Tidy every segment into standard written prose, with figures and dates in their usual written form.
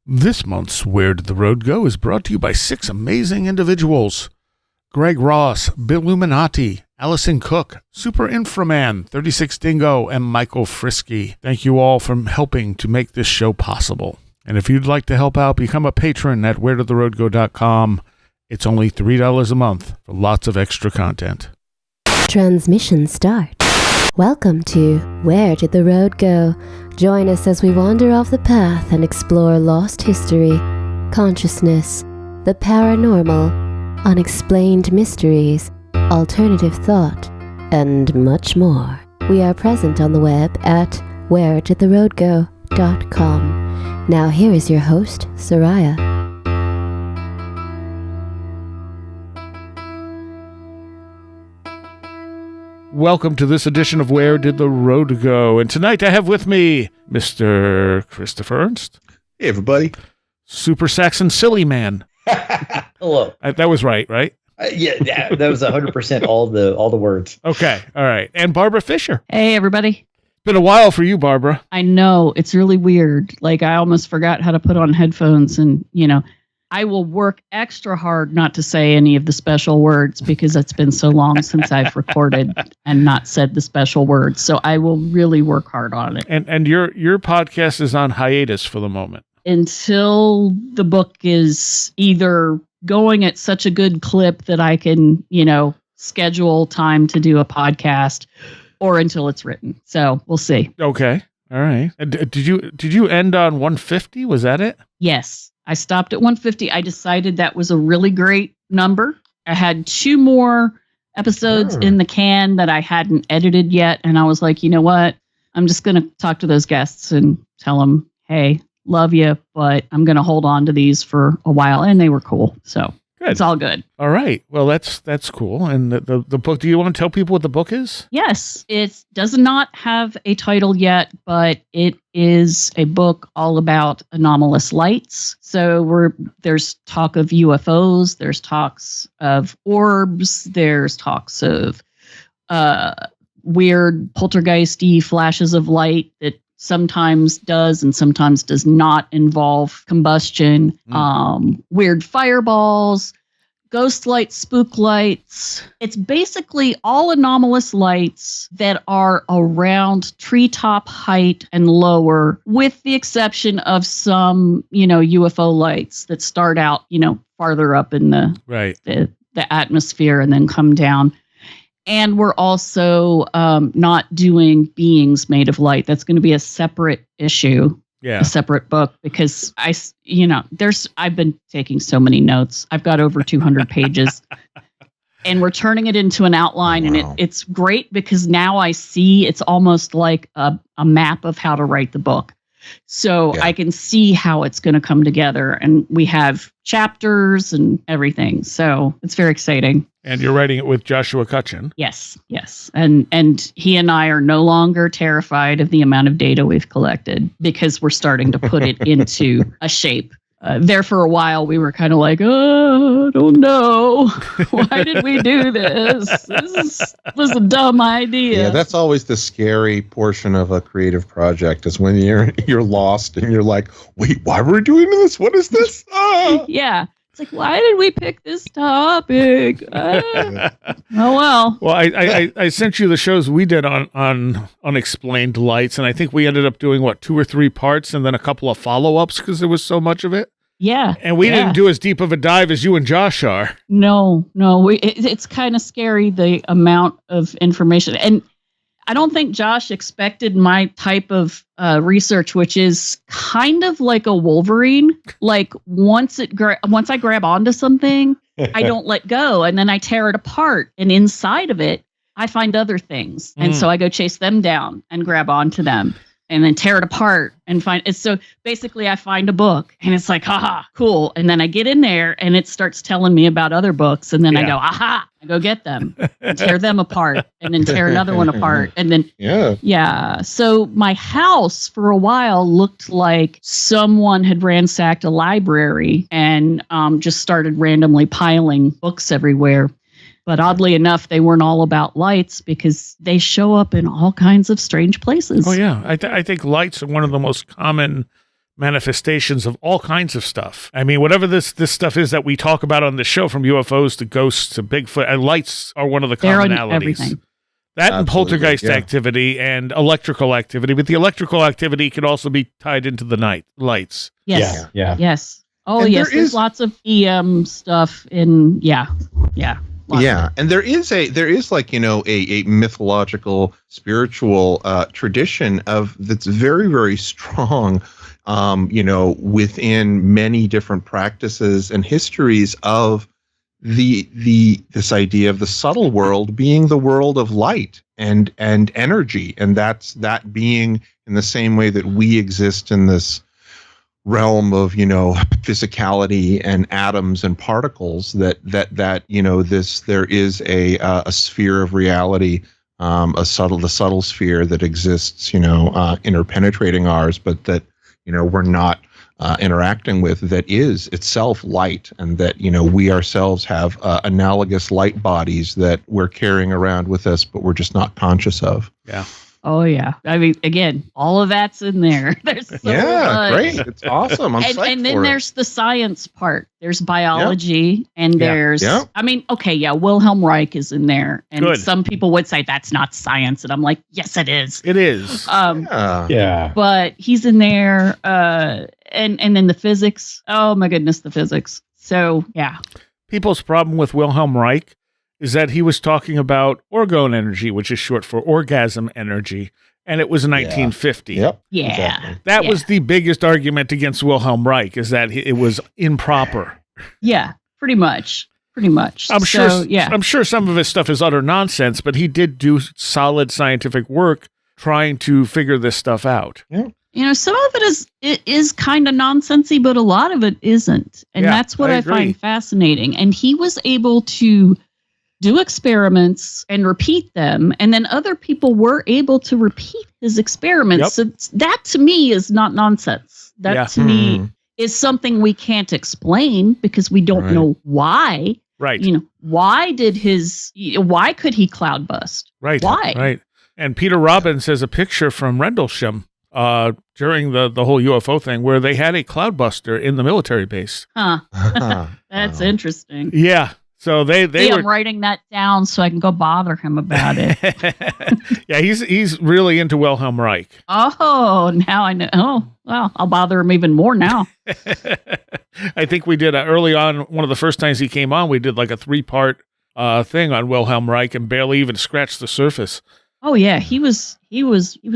This month's Where Did the Road Go is brought to you by 6 amazing individuals. Greg Ross, Bill Illuminati, Allison Cook, Super Inframan, 36 Dingo, and Michael Frisky. Thank you all for helping to make this show possible. And if you'd like to help out, become a patron at wheredidtheroadgo.com. It's only $3 a month for lots of extra content. Transmission start. Welcome to Where Did the Road Go? Join us as we wander off the path and explore lost history, consciousness, the paranormal, unexplained mysteries, alternative thought, and much more. We are present on the web at wheredidtheroadgo.com. Now here is your host, Seriah. Welcome to this edition of Where Did the Road Go? And tonight I have with me Mr. Christopher Ernst. Hey, everybody. Super Saxon Silly Man. Hello. That was right? Yeah, that was 100% all the words. Okay, all right. And Barbara Fisher. Hey, everybody. Been a while for you, Barbara. I know, it's really weird. Like, I almost forgot how to put on headphones and, I will work extra hard not to say any of the special words because it's been so long since I've recorded and not said the special words. So I will really work hard on it. And your podcast is on hiatus for the moment. Until the book is either going at such a good clip that I can, schedule time to do a podcast, or until it's written. So we'll see. Okay. All right. Did you end on 150? Was that it? Yes. I stopped at 150. I decided that was a really great number. I had 2 more episodes in the can that I hadn't edited yet. And I was like, you know what? I'm just going to talk to those guests and tell them, hey, love you, but I'm going to hold on to these for a while. And they were cool. So good. It's all good. All right. Well, that's cool. And the book, do you want to tell people what the book is? Yes. It does not have a title yet, but it is a book all about anomalous lights. So there's talk of UFOs, there's talks of orbs, there's talks of weird poltergeisty flashes of light that sometimes does and sometimes does not involve combustion, weird fireballs, ghost lights, spook lights. It's basically all anomalous lights that are around treetop height and lower, with the exception of some, UFO lights that start out, farther up in the atmosphere and then come down. And we're also not doing beings made of light. That's going to be a separate issue. Yeah. A separate book, because I've been taking so many notes. I've got over 200 pages and we're turning it into an outline. Wow. And it's great because now I see it's almost like a map of how to write the book. So I can see how it's going to come together, and we have chapters and everything. So it's very exciting. And you're writing it with Joshua Cutchin. Yes. And he and I are no longer terrified of the amount of data we've collected because we're starting to put it into a shape. There for a while, we were kind of like, oh, I don't know. Why did we do this? This was a dumb idea. Yeah, that's always the scary portion of a creative project, is when you're lost and you're like, wait, why were we doing this? What is this? Ah! Yeah. It's like, why did we pick this topic? Oh, well. Well, I sent you the shows we did on Unexplained Lights, and I think we ended up doing, 2 or 3 parts and then a couple of follow-ups because there was so much of it. Yeah. And we didn't do as deep of a dive as you and Josh are. No. It's kind of scary, the amount of information. And I don't think Josh expected my type of research, which is kind of like a Wolverine. Like once I grab onto something, I don't let go, and then I tear it apart. And inside of it, I find other things, and so I go chase them down and grab onto them, and then tear it apart and find it. So basically, I find a book, and it's like, haha, cool. And then I get in there, and it starts telling me about other books, and then I go, aha. I go get them and tear them apart, and then tear another one apart. And then, yeah. So my house for a while looked like someone had ransacked a library and just started randomly piling books everywhere. But oddly enough, they weren't all about lights because they show up in all kinds of strange places. Oh, yeah. I think lights are one of the most common manifestations of all kinds of stuff. I mean, whatever this stuff is that we talk about on the show, from UFOs to ghosts to Bigfoot, and lights are one of the They're on commonalities. everything. That and Absolutely, poltergeist yeah. activity and electrical activity, but the electrical activity could also be tied into the night lights. Yes. Yeah. Yes. Oh, And yes. there There's is- lots of EM stuff in. Yeah. Lots. Yeah, and there is like, you know, a mythological spiritual tradition of that's very, very strong, you know, within many different practices and histories of this idea of the subtle world being the world of light and energy, and that being in the same way that we exist in this realm of, you know, physicality and atoms and particles, that you know, there is a sphere of reality, the subtle sphere that exists, you know, interpenetrating ours, but that, you know, we're not interacting with, that is itself light, and that, you know, we ourselves have analogous light bodies that we're carrying around with us, but we're just not conscious of. Yeah. Oh, yeah. I mean, again, all of that's in there. There's so much. Great. It's awesome. I'm psyched And then for it. there's the science part. There's biology, and Yeah. there's, Yeah. I mean, okay, yeah, Wilhelm Reich is in there. And Good. some people would say that's not science. And I'm like, yes, it is. It is. Yeah. But he's in there. And then the physics. Oh, my goodness, the physics. So, yeah. People's problem with Wilhelm Reich is that he was talking about orgone energy, which is short for orgasm energy, and it was in 1950. Yep. Yeah. Exactly. That Yeah. was the biggest argument against Wilhelm Reich, is that it was improper. Yeah, pretty much. Pretty much. I'm So, I'm sure some of his stuff is utter nonsense, but he did do solid scientific work trying to figure this stuff out. You know, some of it is kind of nonsensy, but a lot of it isn't. And Yeah, that's what I I agree. find fascinating. And he was able to do experiments and repeat them. And then other people were able to repeat his experiments. So that to me is not nonsense. That Yeah. to me is something we can't explain because we don't Right. know why. Right. You know, why could he cloud bust? Right. Why? Right. And Peter Robbins has a picture from Rendlesham during the whole UFO thing where they had a cloudbuster in the military base. Huh. That's Wow. interesting. Yeah. So they See, were. I'm writing that down so I can go bother him about it. Yeah, he's really into Wilhelm Reich. Oh, now I know. Oh, well, I'll bother him even more now. I think we did early on, one of the first times he came on, we did like a 3-part thing on Wilhelm Reich and barely even scratched the surface. Oh yeah, he was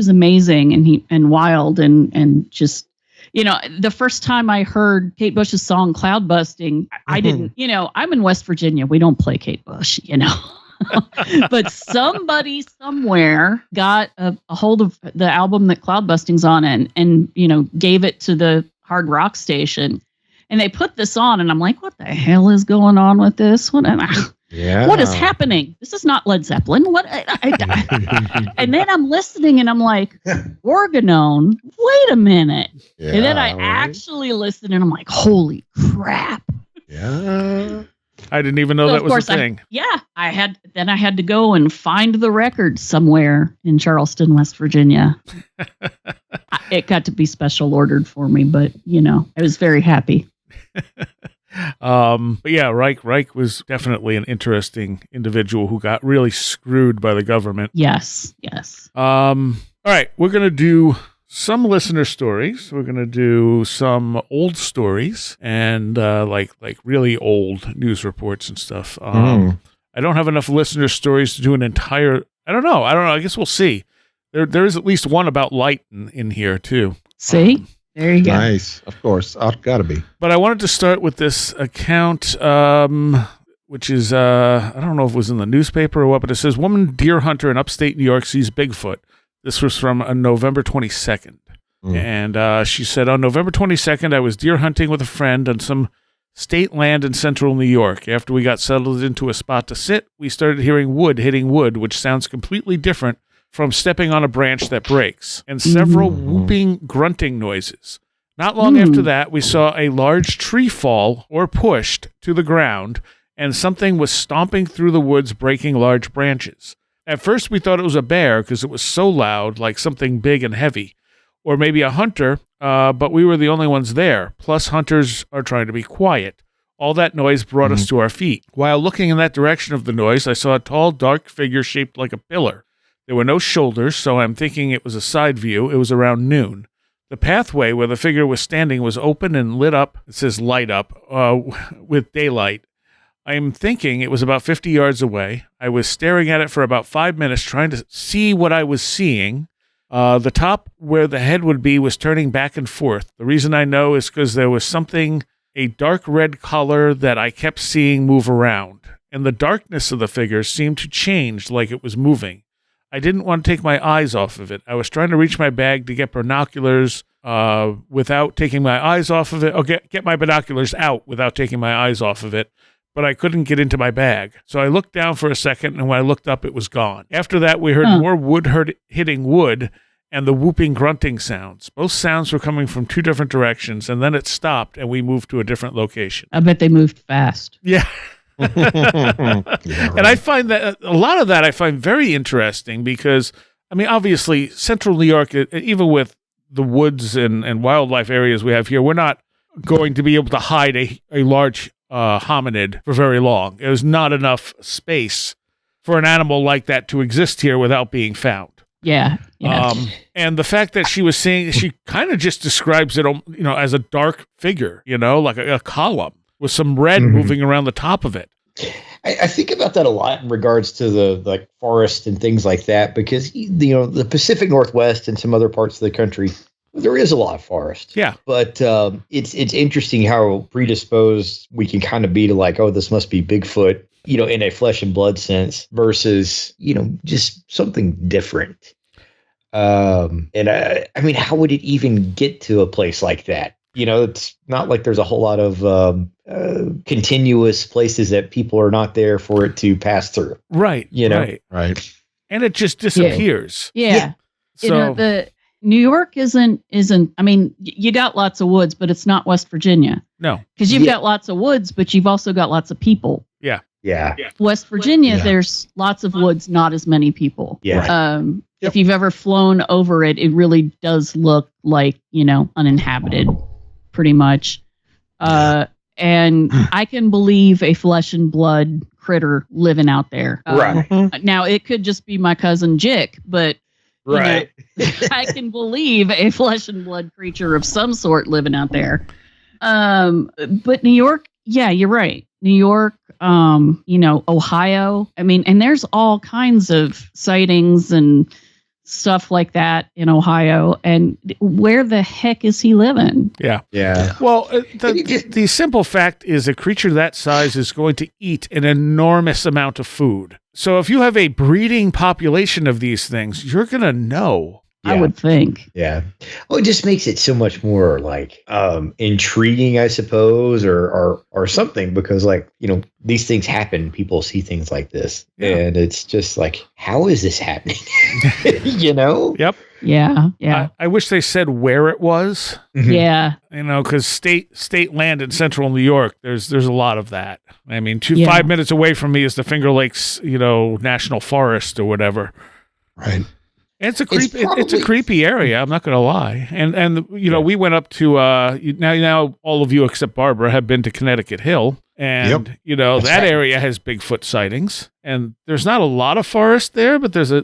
amazing and wild and just, you know, the first time I heard Kate Bush's song Cloud Busting, I didn't, you know, I'm in West Virginia. We don't play Kate Bush, you know. But somebody somewhere got a hold of the album that Cloud Busting's on and you know, gave it to the hard rock station. And they put this on and I'm like, what the hell is going on with this? What is happening? This is not Led Zeppelin. What? And then I'm listening and I'm like, organone. Wait a minute. Yeah, And then I right. actually listened and I'm like, holy crap. Yeah. I didn't even know So, that of was course, a thing. I had to go and find the record somewhere in Charleston, West Virginia. It got to be special ordered for me, but you know, I was very happy. But yeah, Reich was definitely an interesting individual who got really screwed by the government. Yes. All right, we're gonna do some listener stories. We're gonna do some old stories and like really old news reports and stuff. I don't have enough listener stories to do an entire. I don't know. I guess we'll see. There is at least one about light in here too. See? There you go. Nice. Of course. Gotta be. But I wanted to start with this account, which is, I don't know if it was in the newspaper or what, but it says, woman deer hunter in upstate New York sees Bigfoot. This was from November 22nd. And she said, on November 22nd, I was deer hunting with a friend on some state land in central New York. After we got settled into a spot to sit, we started hearing wood hitting wood, which sounds completely different from stepping on a branch that breaks, and several whooping, grunting noises. Not long after that, we saw a large tree fall or pushed to the ground, and something was stomping through the woods, breaking large branches. At first, we thought it was a bear because it was so loud, like something big and heavy. or maybe a hunter, but we were the only ones there. Plus, hunters are trying to be quiet. All that noise brought us to our feet. While looking in that direction of the noise, I saw a tall, dark figure shaped like a pillar. There were no shoulders, so I'm thinking it was a side view. It was around noon. The pathway where the figure was standing was open and lit up. It says light up, with daylight. I'm thinking it was about 50 yards away. I was staring at it for about 5 minutes, trying to see what I was seeing. The top where the head would be was turning back and forth. The reason I know is because there was something, a dark red color that I kept seeing move around, and the darkness of the figure seemed to change like it was moving. I didn't want to take my eyes off of it. I was trying to reach my bag to get binoculars without taking my eyes off of it. Okay, get my binoculars out without taking my eyes off of it, but I couldn't get into my bag. So I looked down for a second, and when I looked up, it was gone. After that, we heard more wood hitting wood and the whooping, grunting sounds. Both sounds were coming from two different directions, and then it stopped, and we moved to a different location. I bet they moved fast. Yeah. And I find that a lot of that I find very interesting because, I mean, obviously, central New York, even with the woods and wildlife areas we have here, we're not going to be able to hide a large hominid for very long. There's not enough space for an animal like that to exist here without being found. Yeah. And the fact that she was saying, she kind of just describes it, as a dark figure, like a column with some red moving around the top of it. I think about that a lot in regards to the forest and things like that, because the Pacific Northwest and some other parts of the country, there is a lot of forest. Yeah. But it's interesting how predisposed we can kind of be to like, oh, this must be Bigfoot, in a flesh and blood sense versus, just something different. And I mean, how would it even get to a place like that? It's not like there's a whole lot of continuous places that people are not there for it to pass through. Right. Right. And it just disappears. Yeah. So the New York isn't, I mean, you got lots of woods, but it's not West Virginia. No. Because you've got lots of woods, but you've also got lots of people. Yeah. West Virginia, there's lots of woods, not as many people. Yeah. If you've ever flown over it, it really does look like, uninhabited, pretty much. And I can believe a flesh and blood critter living out there. Right. Now, it could just be my cousin Jick, but Right. I can believe a flesh and blood creature of some sort living out there. But New York, yeah, you're right. New York, Ohio. I mean, and there's all kinds of sightings and stuff like that in Ohio. And where the heck is he living? Yeah. Yeah. Well, the simple fact is a creature that size is going to eat an enormous amount of food. So if you have a breeding population of these things, you're going to know. I would think. Yeah. Well, it just makes it so much more like intriguing, I suppose, or something, because these things happen. People see things like this, and it's just like, how is this happening? Yep. Yeah. I wish they said where it was. Yeah. Because state land in central New York, there's a lot of that. I mean, 5 minutes away from me is the Finger Lakes, National Forest or whatever. Right. It's a creepy area. I'm not going to lie. And we went up to now all of you except Barbara have been to Connecticut Hill, and that area has Bigfoot sightings. And there's not a lot of forest there, but there's a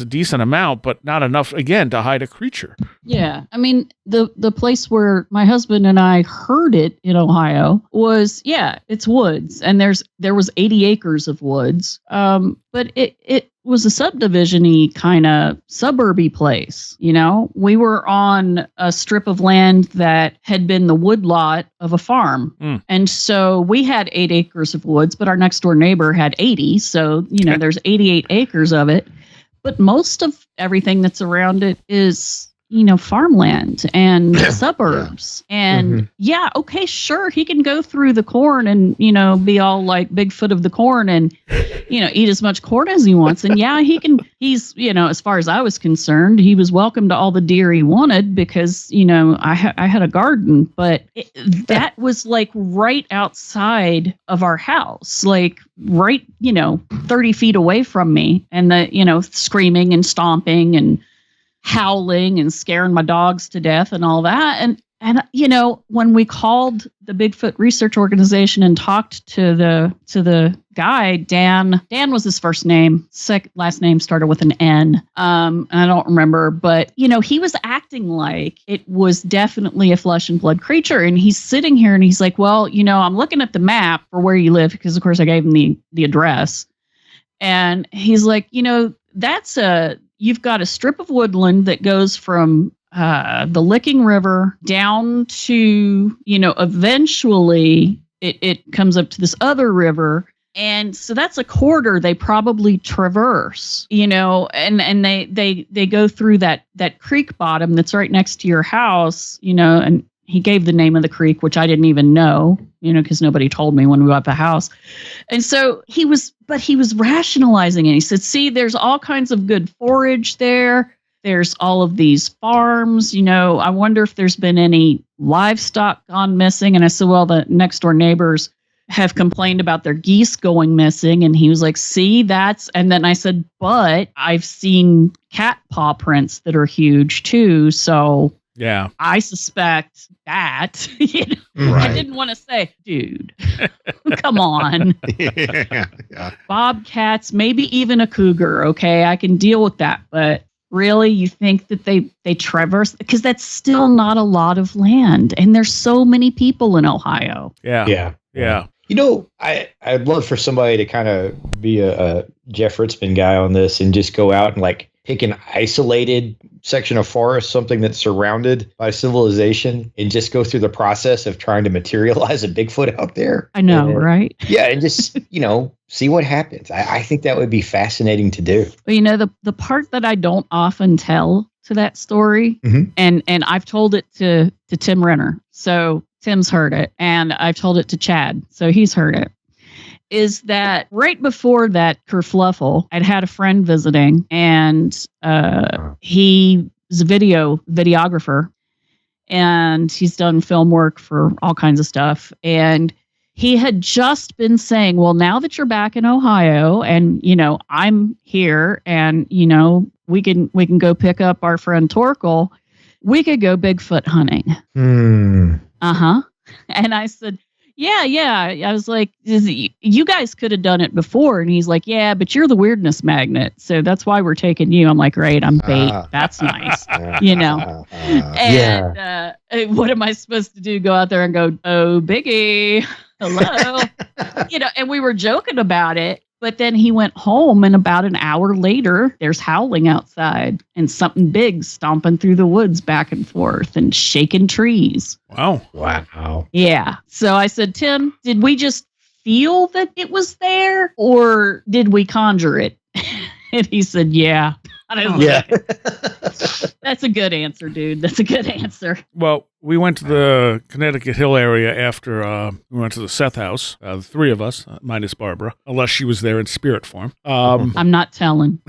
decent amount, but not enough again to hide a creature. Yeah, I mean the place where my husband and I heard it in Ohio was it's woods, and there was 80 acres of woods. But it was a subdivision-y kind of suburby place. We were on a strip of land that had been the woodlot of a farm. And so we had 8 acres of woods, but our next door neighbor had 80. So, there's 88 acres of it. But most of everything that's around it is, farmland and suburbs. And okay, sure, he can go through the corn and, be all like Bigfoot of the corn and, eat as much corn as he wants. And he's, as far as I was concerned, he was welcome to all the deer he wanted because, I had a garden, but that was like right outside of our house, like right, 30 feet away from me, and the, screaming and stomping and howling and scaring my dogs to death and all that. And you know, when we called the Bigfoot Research Organization and talked to the guy, Dan was his first name. Last name started with an N. I don't remember, but you know, he was acting like it was definitely a flesh and blood creature. And he's sitting here and he's like, well, you know, I'm looking at the map for where you live because of course I gave him the address. And he's like, you know, you've got a strip of woodland that goes from the Licking River down to, you know, eventually it comes up to this other river. And so that's a corridor they probably traverse, you know, and they go through that creek bottom that's right next to your house, you know, and he gave the name of the creek, which I didn't even know, you know, because nobody told me when we bought the house. And so he was rationalizing it. He said, see, there's all kinds of good forage there. There's all of these farms, you know, I wonder if there's been any livestock gone missing. And I said, well, the next door neighbors have complained about their geese going missing. And he was like, see, and then I said, but I've seen cat paw prints that are huge too. So yeah, I suspect that. You know? Right. I didn't want to say, dude, come on. Yeah. Bobcats, maybe even a cougar. Okay, I can deal with that. But really, you think that they traverse? Because that's still not a lot of land. And there's so many people in Ohio. Yeah. You know, I'd love for somebody to kind of be a Jeff Ritzmann guy on this and just go out and like pick an isolated section of forest, something that's surrounded by civilization, and just go through the process of trying to materialize a Bigfoot out there. I know, right? Yeah, and just, you know, see what happens. I think that would be fascinating to do. Well, you know, the part that I don't often tell to that story, and I've told it to Tim Renner, so Tim's heard it, and I've told it to Chad, so he's heard it, is that right before that kerfluffle, I'd had a friend visiting, and he is a videographer, and he's done film work for all kinds of stuff. And he had just been saying, well, now that you're back in Ohio and, you know, I'm here and, you know, we can go pick up our friend Torkel, we could go Bigfoot hunting. And I said, yeah. I was like, you guys could have done it before. And he's like, yeah, but you're the weirdness magnet. So that's why we're taking you. I'm like, great, I'm bait. That's nice. You know? And what am I supposed to do? Go out there and go, oh, Biggie, hello. You know, and we were joking about it. But then he went home, and about an hour later, there's howling outside and something big stomping through the woods back and forth and shaking trees. Wow. Yeah. So I said, Tim, did we just feel that it was there, or did we conjure it? And he said, yeah. That's a good answer, dude. That's a good answer. Well, we went to the Connecticut Hill area after we went to the Seth house, the three of us, minus Barbara, unless she was there in spirit form. I'm not telling.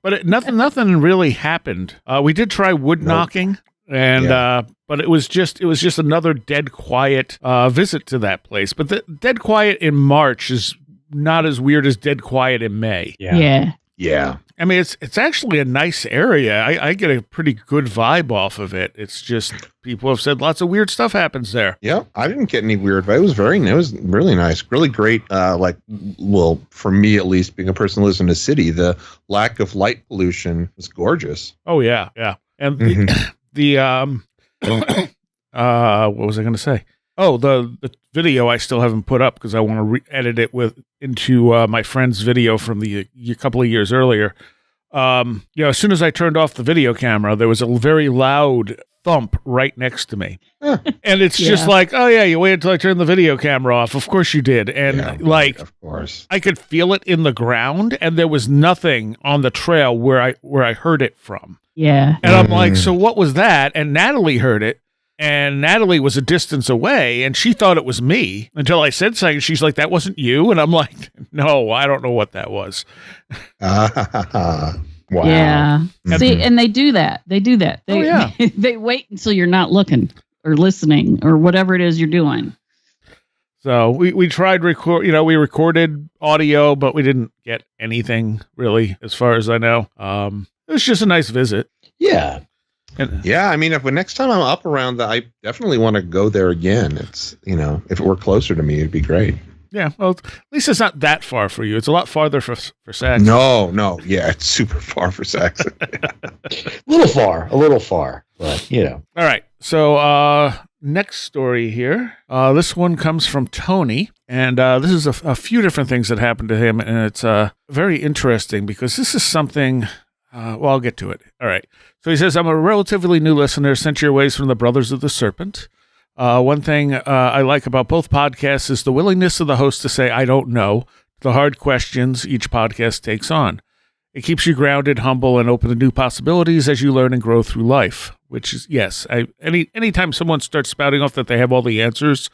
But nothing really happened. We did try wood knocking, and but it was just another dead quiet visit to that place. But the dead quiet in March is not as weird as dead quiet in May. Yeah. I mean, it's actually a nice area. I get a pretty good vibe off of it. It's just people have said lots of weird stuff happens there. Yeah, I didn't get any weird, but it was really nice, really great. Well, for me at least, being a person who lives in a city, the lack of light pollution was gorgeous. Oh yeah, and the what was I going to say? Oh, the video I still haven't put up because I want to re-edit it into my friend's video from a couple of years earlier. As soon as I turned off the video camera, there was a very loud thump right next to me. And it's just like, oh yeah, you waited until I turned the video camera off. Of course you did. And of course, I could feel it in the ground, and there was nothing on the trail where I heard it from. Yeah. And I'm like, so what was that? And Natalie heard it. And Natalie was a distance away, and she thought it was me until I said something. She's like, that wasn't you? And I'm like, no, I don't know what that was. Wow. Yeah. See, and they do that. They they wait until you're not looking or listening or whatever it is you're doing. So we tried we recorded audio, but we didn't get anything really, as far as I know. It was just a nice visit. Yeah. And, Yeah, I mean, if next time I'm up around that, I definitely want to go there again. It's, if it were closer to me, it'd be great. yeah, well, at least it's not that far for you. It's a lot farther for Saxon. No. Yeah, it's super far for Saxon. A little far, but All right. So next story here. This one comes from Tony. And this is a few different things that happened to him. And it's very interesting because this is something... well, I'll get to it. All right. So he says, I'm a relatively new listener, sent your ways from the Brothers of the Serpent. One thing I like about both podcasts is the willingness of the host to say, I don't know, the hard questions each podcast takes on. It keeps you grounded, humble, and open to new possibilities as you learn and grow through life, which is, yes, anytime someone starts spouting off that they have all the answers,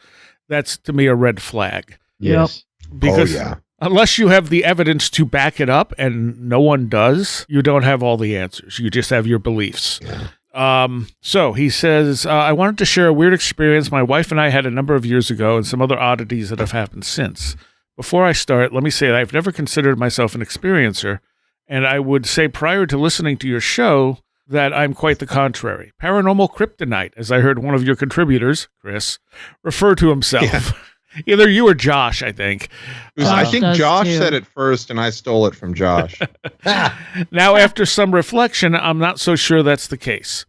that's, to me, a red flag. yes. Because yeah. unless you have the evidence to back it up, and no one does, you don't have all the answers. You just have your beliefs. Yeah. So he says, I wanted to share a weird experience my wife and I had a number of years ago and some other oddities that have happened since. Before I start, let me say that I've never considered myself an experiencer, and I would say prior to listening to your show that I'm quite the contrary. Paranormal kryptonite, as I heard one of your contributors, Chris, refer to himself. Yeah. Either you or Josh, I think. I think does Josh too. said it first, and I stole it from Josh. Now, after some reflection, I'm not so sure that's the case.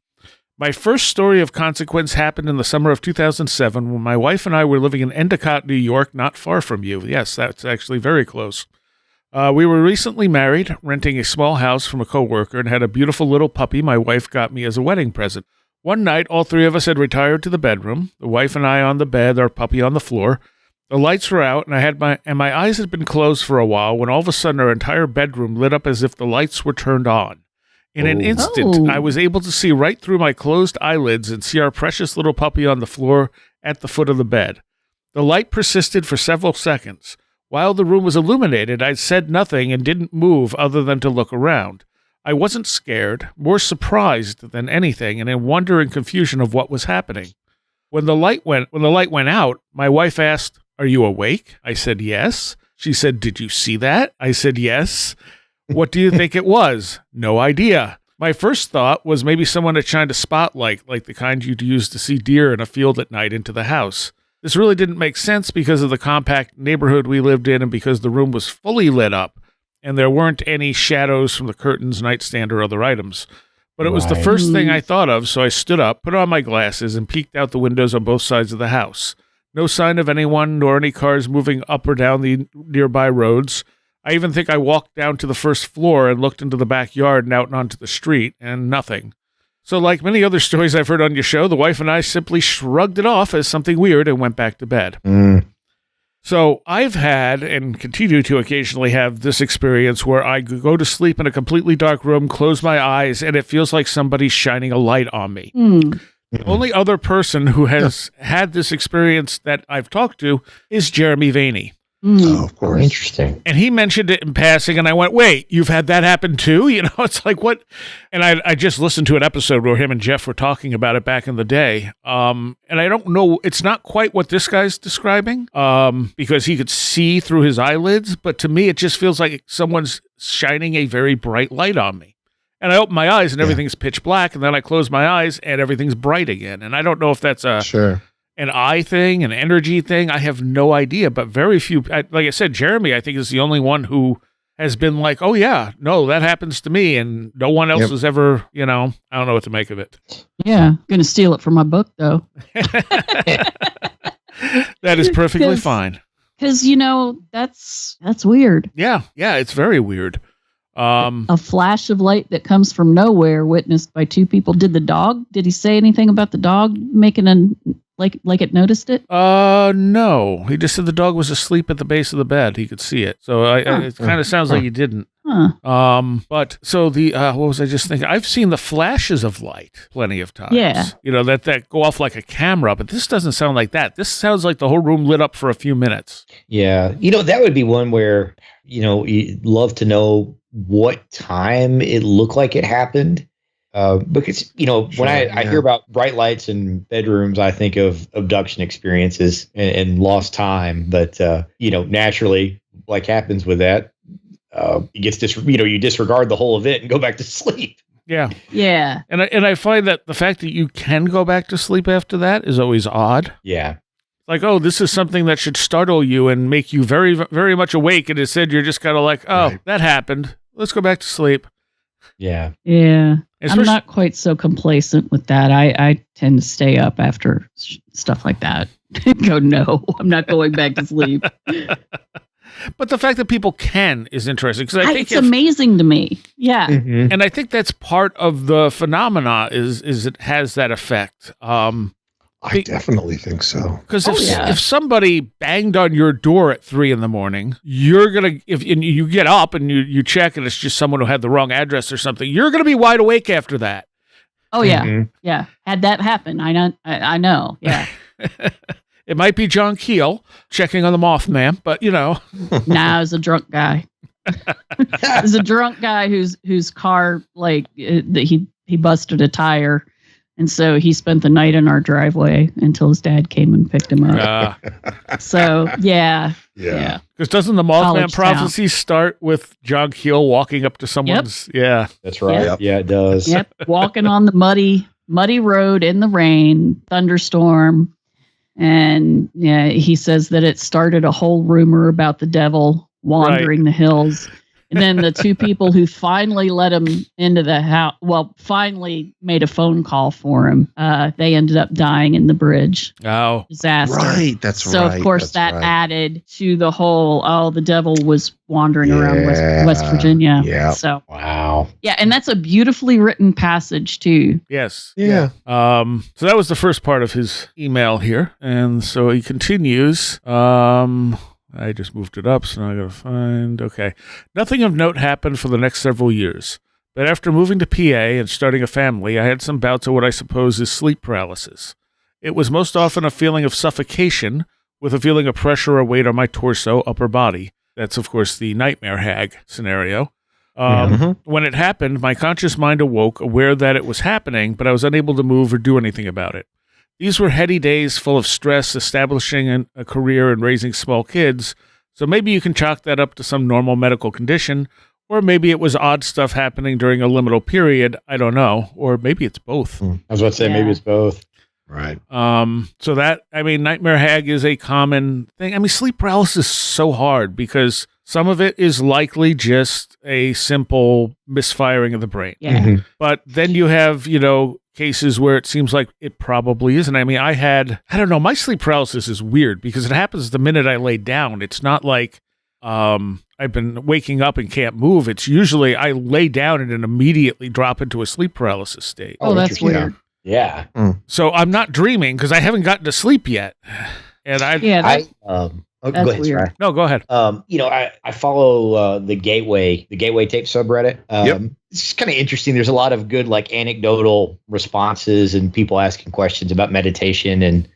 My first story of consequence happened in the summer of 2007 when my wife and I were living in Endicott, New York, not far from you. Yes, that's actually very close. We were recently married, renting a small house from a coworker, and had a beautiful little puppy my wife got me as a wedding present. One night, all three of us had retired to the bedroom, the wife and I on the bed, our puppy on the floor. The lights were out, and my eyes had been closed for a while when all of a sudden our entire bedroom lit up as if the lights were turned on. In an instant, Oh. I was able to see right through my closed eyelids and see our precious little puppy on the floor at the foot of the bed. The light persisted for several seconds. While the room was illuminated, I said nothing and didn't move other than to look around. I wasn't scared, more surprised than anything, and in wonder and confusion of what was happening. When the light went out, my wife asked, "Are you awake?" I said, "Yes." She said, "Did you see that?" I said, "Yes." "What do you think it was?" "No idea." My first thought was maybe someone had shined a spotlight, like the kind you'd use to see deer in a field at night, into the house. This really didn't make sense because of the compact neighborhood we lived in and because the room was fully lit up, and there weren't any shadows from the curtains, nightstand, or other items. But it was the Right. first thing I thought of, so I stood up, put on my glasses, and peeked out the windows on both sides of the house. No sign of anyone nor any cars moving up or down the nearby roads. I even think I walked down to the first floor and looked into the backyard and out onto the street, and nothing. So like many other stories I've heard on your show, the wife and I simply shrugged it off as something weird and went back to bed. So I've had and continue to occasionally have this experience where I go to sleep in a completely dark room, close my eyes, and it feels like somebody's shining a light on me. The only other person who has had this experience that I've talked to is Jeremy Vaeni. Oh, of course. Interesting. And he mentioned it in passing, and I went, wait, you've had that happen too? You know, it's like, what? And I just listened to an episode where him and Jeff were talking about it back in the day. And I don't know, it's not quite what this guy's describing, because he could see through his eyelids, but to me, it just feels like someone's shining a very bright light on me. And I open my eyes, and everything's pitch black, and then I close my eyes, and everything's bright again. And I don't know if that's an eye thing, an energy thing. I have no idea, but very few, like I said, Jeremy, I think, is the only one who has been like, oh yeah, no, that happens to me. And no one else has ever, I don't know what to make of it. Yeah, gonna steal it from my book though. That is perfectly fine. Because that's weird. Yeah, it's very weird. A flash of light that comes from nowhere, witnessed by two people. Did he say anything about the dog making like it noticed it? No. He just said the dog was asleep at the base of the bed. He could see it. So it kind of sounds like he didn't. Huh. But so what was I just thinking? I've seen the flashes of light plenty of times. Yeah. That go off like a camera, but this doesn't sound like that. This sounds like the whole room lit up for a few minutes. Yeah. that would be one where, you'd love to know what time it looked like it happened. Because, when I hear about bright lights in bedrooms, I think of abduction experiences and lost time. But, naturally, like happens with that, it gets you disregard the whole event and go back to sleep. Yeah. Yeah. And I find that the fact that you can go back to sleep after that is always odd. Yeah. Like, oh, this is something that should startle you and make you very, very much awake. And instead, you're just kind of like, oh, Right. that happened. Let's go back to sleep. Yeah. Yeah. Especially- I'm not quite so complacent with that. I tend to stay up after stuff like that. Go, no, I'm not going back to sleep. But the fact that people can is interesting because I think It's amazing to me. Yeah. Mm-hmm. and I think that's part of the phenomena is it has that effect. I definitely think so. Because yeah. if somebody banged on your door at 3 a.m, you're gonna and you get up and you check and it's just someone who had the wrong address or something. You're gonna be wide awake after that. Oh yeah. Mhm. Yeah. Had that happen, I know. Yeah. It might be John Keel checking on the Mothman, but Nah, it was a drunk guy. It was a drunk guy whose car that he busted a tire. And so he spent the night in our driveway until his dad came and picked him up. So, yeah. Yeah. Because doesn't the Mothman College prophecy start with John Keel walking up to someone's? Yeah. That's right. Yep. Yeah, it does. Yep. Walking on the muddy road in the rain, thunderstorm. And yeah, he says that it started a whole rumor about the devil wandering the hills. And then the two people who finally let him into the house, finally made a phone call for him. They ended up dying in the bridge Oh. disaster. Right. That's So right. of course that's that right. added to the whole, the devil was wandering around West Virginia. Yeah. So Wow. yeah, and that's a beautifully written passage too. Yes. Yeah. So that was the first part of his email here. And so he continues. I just moved it up, so now I gotta find. Okay. Nothing of note happened for the next several years. But after moving to PA and starting a family, I had some bouts of what I suppose is sleep paralysis. It was most often a feeling of suffocation with a feeling of pressure or weight on my torso, upper body. That's, of course, the nightmare hag scenario. When it happened, my conscious mind awoke, aware that it was happening, but I was unable to move or do anything about it. These were heady days full of stress, establishing a career and raising small kids, so maybe you can chalk that up to some normal medical condition, or maybe it was odd stuff happening during a liminal period, I don't know, or maybe it's both. I was about to say maybe it's both. Right. So that, nightmare hag is a common thing. Sleep paralysis is so hard because some of it is likely just a simple misfiring of the brain. Yeah. Mhm. But then you have, cases where it seems like it probably isn't. I don't know, my sleep paralysis is weird because it happens the minute I lay down. It's not like I've been waking up and can't move. It's usually I lay down and then immediately drop into a sleep paralysis state. Oh, that's interesting. weird. Yeah. So I'm not dreaming because I haven't gotten to sleep yet. And Yeah, That's that's go ahead, weird. Sorry. No, go ahead. I follow the Gateway tape subreddit. Yep. It's kind of interesting. There's a lot of good anecdotal responses and people asking questions about meditation and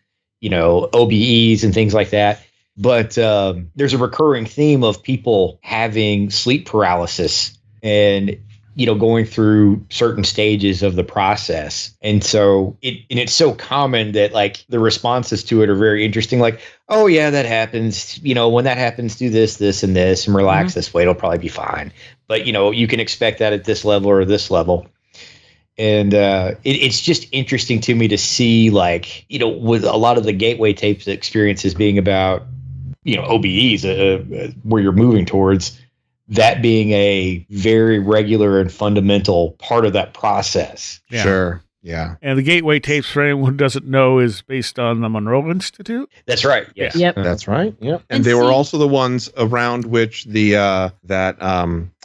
OBEs and things like that. But there's a recurring theme of people having sleep paralysis and going through certain stages of the process. And so it's so common that the responses to it are very interesting. Like, oh yeah, that happens. When that happens, do this, this, and this, and relax this way. It'll probably be fine. But you can expect that at this level or this level. And it's just interesting to me to see with a lot of the Gateway tapes experiences being about, OBEs, where you're moving towards, that being a very regular and fundamental part of that process. Yeah. Sure. Yeah. And the Gateway tapes, for anyone who doesn't know, is based on the Monroe Institute. That's right. Yes. Yep. That's right. Yep. And And they were see- also the ones around which the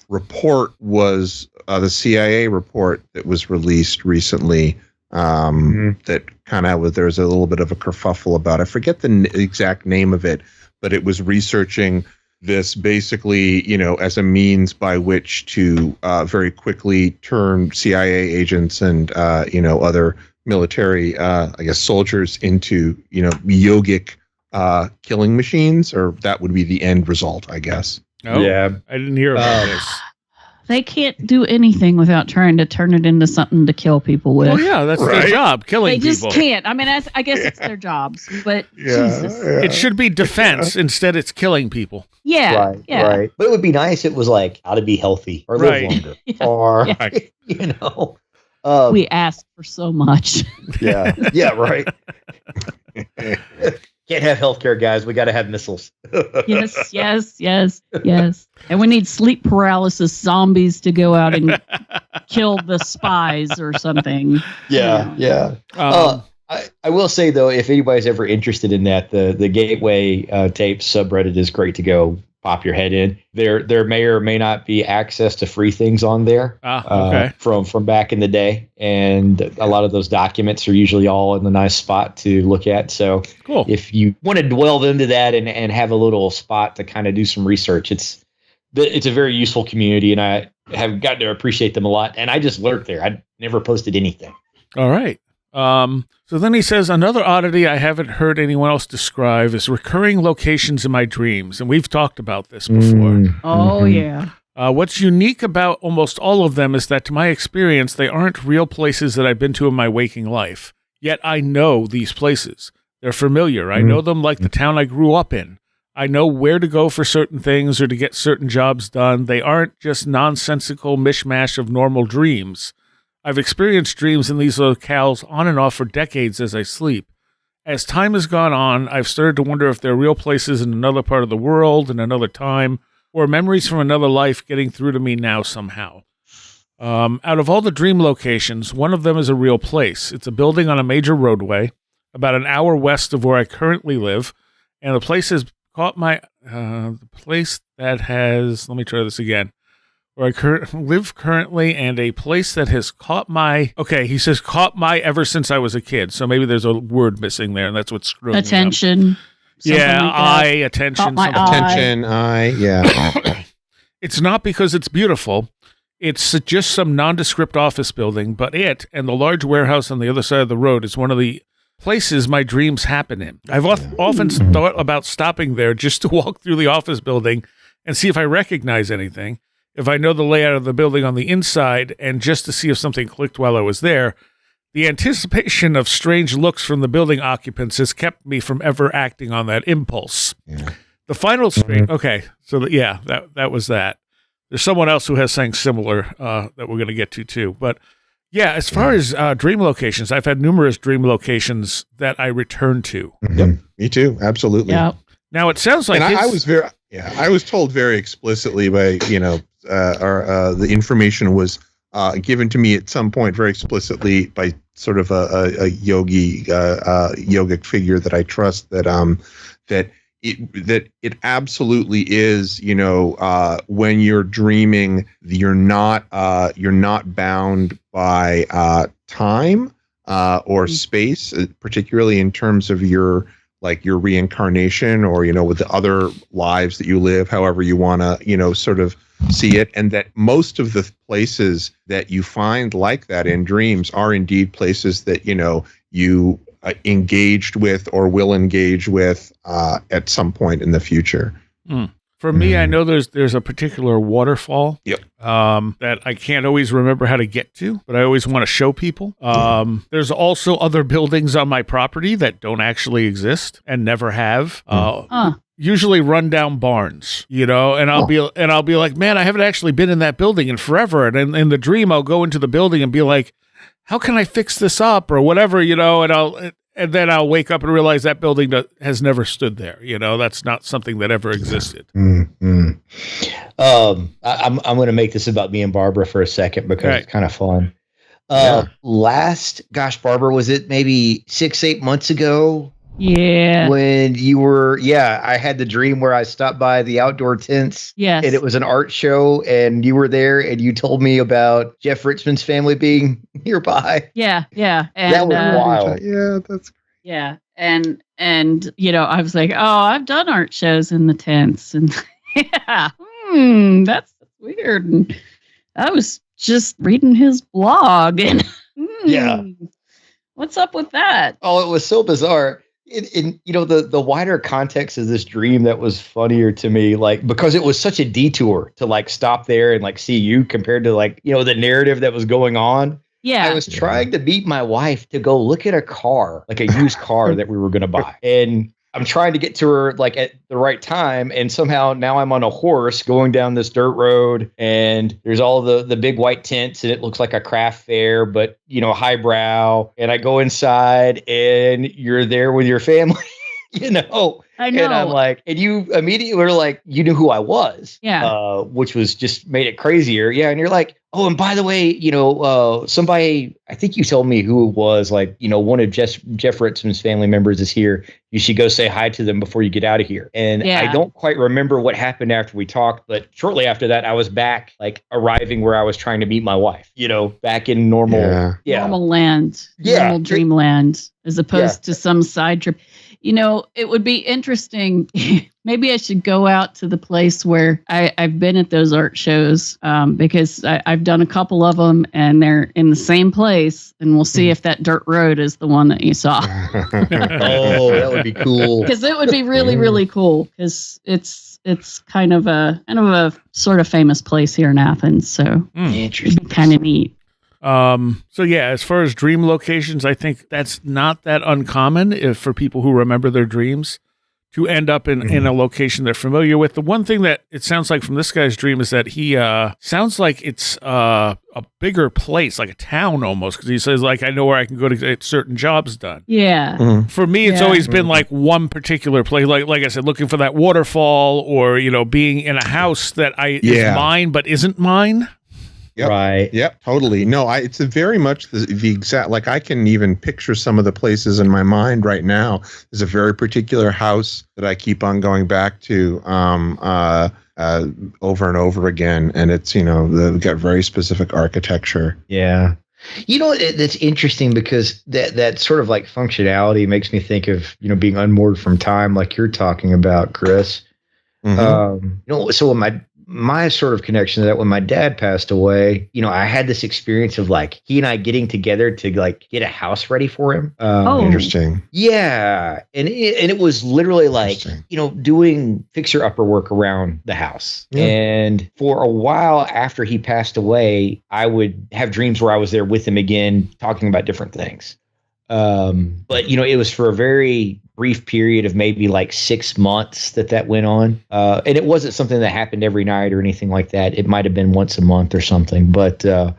report was the CIA report that was released recently. That kind of there was a little bit of a kerfuffle about. I forget the exact name of it, but it was researching this basically, as a means by which to very quickly turn CIA agents and other military, soldiers into yogic killing machines, or that would be the end result, I guess. Oh, Yeah. I didn't hear about this. They can't do anything without trying to turn it into something to kill people with. Well, yeah, that's their job, killing people. They just people. can't. I mean, I guess it's their jobs, but Jesus. It should be defense. Instead, it's killing people. Yeah. Right. But it would be nice if it was like how to be healthy or live longer. Or, you know. We ask for so much. Yeah, right. Can't have healthcare, guys. We got to have missiles. Yes. And we need sleep paralysis zombies to go out and kill the spies or something. Yeah. I will say, though, if anybody's ever interested in that, the Gateway Tapes subreddit is great to go pop your head in. There may or may not be access to free things on there from back in the day. And a lot of those documents are usually all in a nice spot to look at. So cool. If you want to delve into that and have a little spot to kind of do some research, it's a very useful community, and I have gotten to appreciate them a lot. And I just lurked there. I never posted anything. All right. So then he says, another oddity I haven't heard anyone else describe is recurring locations in my dreams. And we've talked about this before. Oh, yeah. What's unique about almost all of them is that, to my experience, they aren't real places that I've been to in my waking life. Yet I know these places. They're familiar. I know them like the town I grew up in. I know where to go for certain things or to get certain jobs done. They aren't just nonsensical mishmash of normal dreams. I've experienced dreams in these locales on and off for decades as I sleep. As time has gone on, I've started to wonder if they're real places in another part of the world, in another time, or memories from another life getting through to me now somehow. Out of all the dream locations, one of them is a real place. It's a building on a major roadway, about an hour west of where I currently live, and the place has caught my... let me try this again. Where I live currently, and a place that has caught my... Okay, he says caught my ever since I was a kid, so maybe there's a word missing there, and that's what's screwing attention. Me up. Yeah, like eye, attention. Attention, eye, yeah. It's not because it's beautiful. It's just some nondescript office building, but it and the large warehouse on the other side of the road is one of the places my dreams happen in. I've often thought about stopping there just to walk through the office building and see if I recognize anything. If I know the layout of the building on the inside, and just to see if something clicked while I was there. The anticipation of strange looks from the building occupants has kept me from ever acting on that impulse. Yeah. The final strange... Okay, so that was that. There's someone else who has something similar that we're going to get to too. But yeah, as far as dream locations, I've had numerous dream locations that I return to. Yep, me too, absolutely. Yeah. Now it sounds like... And I was told very explicitly by, the information was given to me at some point very explicitly by sort of a yogic figure that I trust, that it absolutely is, when you're dreaming, you're not bound by time or space, particularly in terms of your reincarnation or, with the other lives that you live, however you want to, sort of see it. And that most of the places that you find like that in dreams are indeed places that, you engaged with or will engage with at some point in the future. For me, I know there's a particular waterfall that I can't always remember how to get to, but I always want to show people. There's also other buildings on my property that don't actually exist and never have. Usually rundown barns, and I'll be like, man, I haven't actually been in that building in forever. And in the dream, I'll go into the building and be like, how can I fix this up or whatever, and then I'll wake up and realize that building has never stood there. That's not something that ever existed. I'm going to make this about me and Barbara for a second because it's kind of fun. Barbara, was it maybe 6-8 months ago? Yeah. When you were, I had the dream where I stopped by the outdoor tents. Yes. And it was an art show and you were there and you told me about Jeff Ritzmann's family being nearby. Yeah. And, that was wild. Yeah, that's great. Yeah. And I was like, oh, I've done art shows in the tents. And that's weird. And I was just reading his blog and what's up with that? Oh, it was so bizarre. in the wider context of this dream that was funnier to me, like, because it was such a detour to like stop there and like see you compared to like, the narrative that was going on. Yeah. I was trying to meet my wife to go look at a car, like a used car that we were going to buy. And I'm trying to get to her like at the right time. And somehow now I'm on a horse going down this dirt road and there's all the big white tents and it looks like a craft fair, but highbrow. And I go inside and you're there with your family, I know. And I'm like, and you immediately were like, you knew who I was. Yeah. Which was just made it crazier. Yeah. And you're like, oh, and by the way, somebody, I think you told me who it was, like, one of Jeff Ritzmann's family members is here. You should go say hi to them before you get out of here. And I don't quite remember what happened after we talked, but shortly after that, I was back, like arriving where I was trying to meet my wife, back in normal. Normal land, normal dreamland, as opposed to some side trip. It would be interesting. Maybe I should go out to the place where I've been at those art shows because I've done a couple of them and they're in the same place. And we'll see if that dirt road is the one that you saw. Oh, that would be cool. Because it would be really, really cool because it's kind of a sort of famous place here in Athens. So it'd be kind of neat. So yeah, as far as dream locations, I think that's not that uncommon for people who remember their dreams to end up in a location they're familiar with. The one thing that it sounds like from this guy's dream is that he sounds like it's a bigger place, like a town almost, because he says, like, I know where I can go to get certain jobs done. Yeah. For me, it's always been like one particular place, like I said, looking for that waterfall or, being in a house that is mine but isn't mine. Yep. Right. Yep. Totally. No, it's very much the exact, like I can even picture some of the places in my mind right now. There's a very particular house that I keep on going back to over and over again. And it's, they've got very specific architecture. Yeah. That's interesting because that sort of like functionality makes me think of, being unmoored from time, like you're talking about, Chris. Mm-hmm. So when my sort of connection to that, when my dad passed away, I had this experience of like he and I getting together to like get a house ready for him. Interesting. Yeah. And it was literally like, doing fixer upper work around the house. Yeah. And for a while after he passed away, I would have dreams where I was there with him again, talking about different things. But it was for a very brief period of maybe like 6 months that went on. And it wasn't something that happened every night or anything like that. It might've been once a month or something, but, the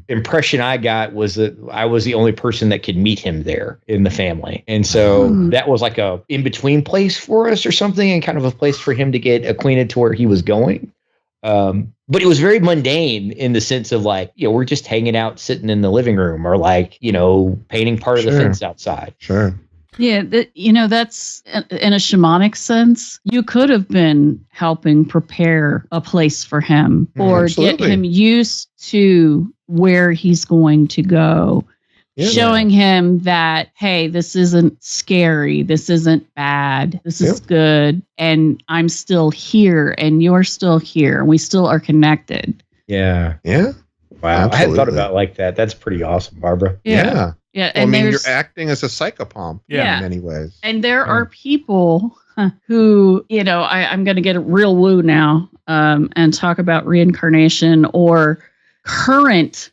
impression I got was that I was the only person that could meet him there in the family. And so that was like a in-between place for us or something, and kind of a place for him to get acquainted to where he was going. But it was very mundane in the sense of like, we're just hanging out, sitting in the living room, or like, painting part of the fence outside. Sure. Yeah. That's in a shamanic sense. You could have been helping prepare a place for him or get him used to where he's going to go. Showing him that, hey, this isn't scary. This isn't bad. This is good. And I'm still here and you're still here. And we still are connected. Yeah. Yeah. Wow. Absolutely. I hadn't thought about it like that. That's pretty awesome, Barbara. Yeah. And you're acting as a psychopomp in many ways. And there are people who, I'm going to get a real woo now and talk about reincarnation or current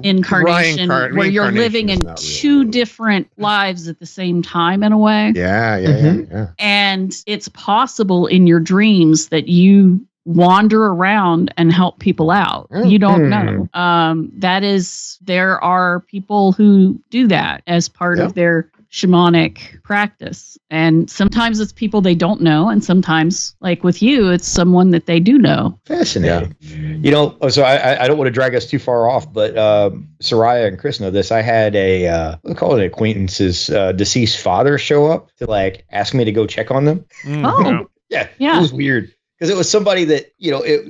incarnation where you're living in two different lives at the same time in a way. Yeah. And it's possible in your dreams that you wander around and help people out. You don't know. There are people who do that as part of their shamanic practice. And sometimes it's people they don't know. And sometimes, like with you, it's someone that they do know. Fascinating. So I don't want to drag us too far off, but Seriah and Chris know this. I had we'll call it an acquaintance's deceased father show up to like ask me to go check on them. Yeah. It was weird because it was somebody that,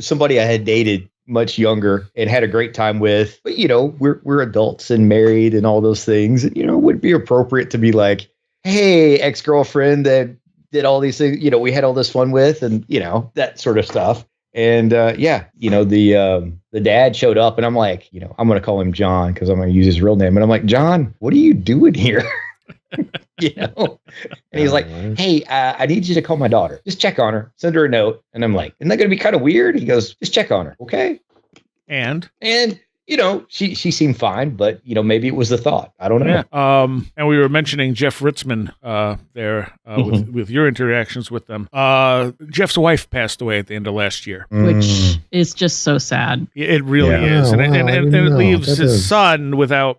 somebody I had dated much younger and had a great time with, but we're adults and married and all those things. And, it would be appropriate to be like, hey, ex-girlfriend that did all these things, we had all this fun with, and that sort of stuff. And the the dad showed up, and I'm like, I'm going to call him John because I'm going to use his real name. And I'm like, John, what are you doing here? And he's like, hey, I need you to call my daughter. Just check on her. Send her a note. And I'm like, isn't that going to be kind of weird? He goes, just check on her. Okay. And she seemed fine, but maybe it was the thought. I don't know. Yeah. And we were mentioning Jeff Ritzmann there with your interactions with them. Jeff's wife passed away at the end of last year, which is just so sad. It really is, and it leaves his son without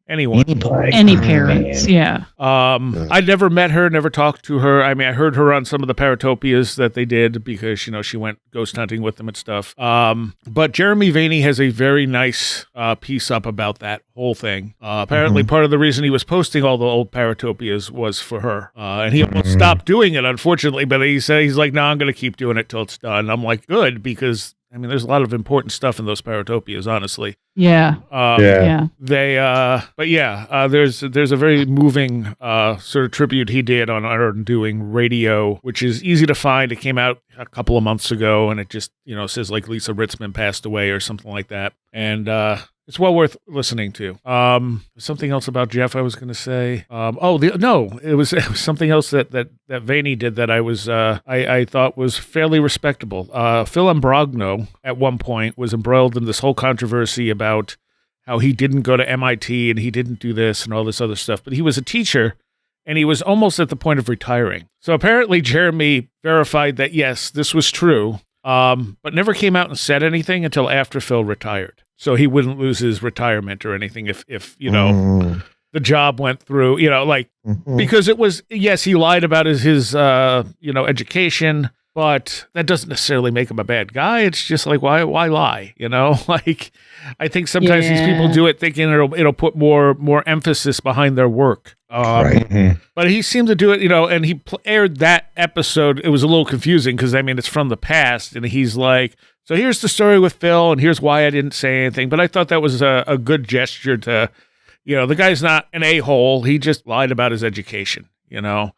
anyone, any parents. Yeah. I'd never met her, never talked to her. I mean, I heard her on some of the Paratopias that they did because she went ghost hunting with them and stuff. But Jeremy Vaeni has a very nice piece up about that whole thing. Apparently, part of the reason he was posting all the old Paratopias was for her, and he almost stopped doing it, unfortunately. But he said he's like, "No, I'm going to keep doing it till it's done." I'm like, "Good," because I mean, there's a lot of important stuff in those Paratopias, honestly. Yeah. There's a very moving sort of tribute he did on Undoing Radio, which is easy to find. It came out a couple of months ago, and it just says like Lisa Ritzmann passed away or something like that, and it's well worth listening to. Something else about Jeff I was going to say. It was something else that Vaeni did that I thought was fairly respectable. Phil Ambrogno at one point was embroiled in this whole controversy about how he didn't go to MIT and he didn't do this and all this other stuff, but he was a teacher and he was almost at the point of retiring. So apparently Jeremy verified that yes, this was true, but never came out and said anything until after Phil retired. So he wouldn't lose his retirement or anything if the job went through, because it was, yes, he lied about his education, but that doesn't necessarily make him a bad guy. It's just like, why lie? Like, I think sometimes these people do it thinking it'll put more emphasis behind their work. But he seemed to do it, and he aired that episode. It was a little confusing because, I mean, it's from the past, and he's like, so here's the story with Phil, and here's why I didn't say anything. But I thought that was a good gesture to, the guy's not an a-hole. He just lied about his education, So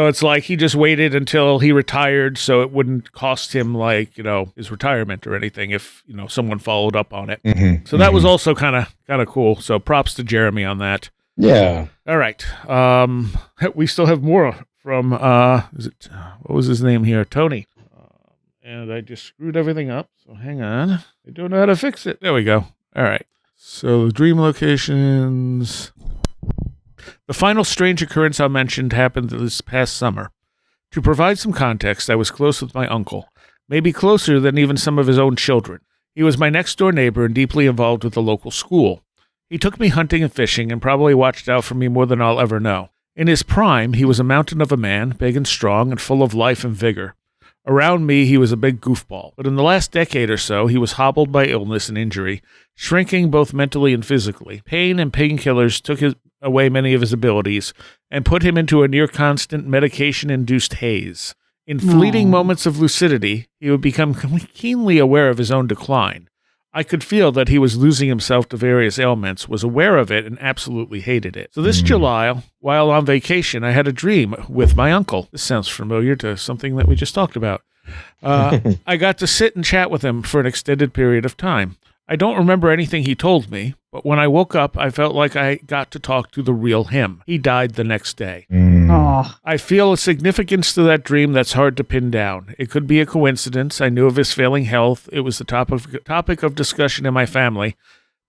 it's like he just waited until he retired so it wouldn't cost him his retirement or anything if, someone followed up on it. So that was also kind of cool. So props to Jeremy on that. Yeah. All right. We still have more from, what was his name here? Tony. And I just screwed everything up. So hang on. I don't know how to fix it. There we go. All right. So the dream locations. The final strange occurrence I mentioned happened this past summer. To provide some context, I was close with my uncle, maybe closer than even some of his own children. He was my next-door neighbor and deeply involved with the local school. He took me hunting and fishing and probably watched out for me more than I'll ever know. In his prime, he was a mountain of a man, big and strong and full of life and vigor. Around me, he was a big goofball, but in the last decade or so, he was hobbled by illness and injury, shrinking both mentally and physically. Pain and painkillers took away many of his abilities and put him into a near-constant medication-induced haze. In fleeting moments of lucidity, he would become keenly aware of his own decline. I could feel that he was losing himself to various ailments, was aware of it, and absolutely hated it. So this July, while on vacation, I had a dream with my uncle. This sounds familiar to something that we just talked about. I got to sit and chat with him for an extended period of time. I don't remember anything he told me, but when I woke up, I felt like I got to talk to the real him. He died the next day. I feel a significance to that dream that's hard to pin down. It could be a coincidence. I knew of his failing health. It was the topic of discussion in my family,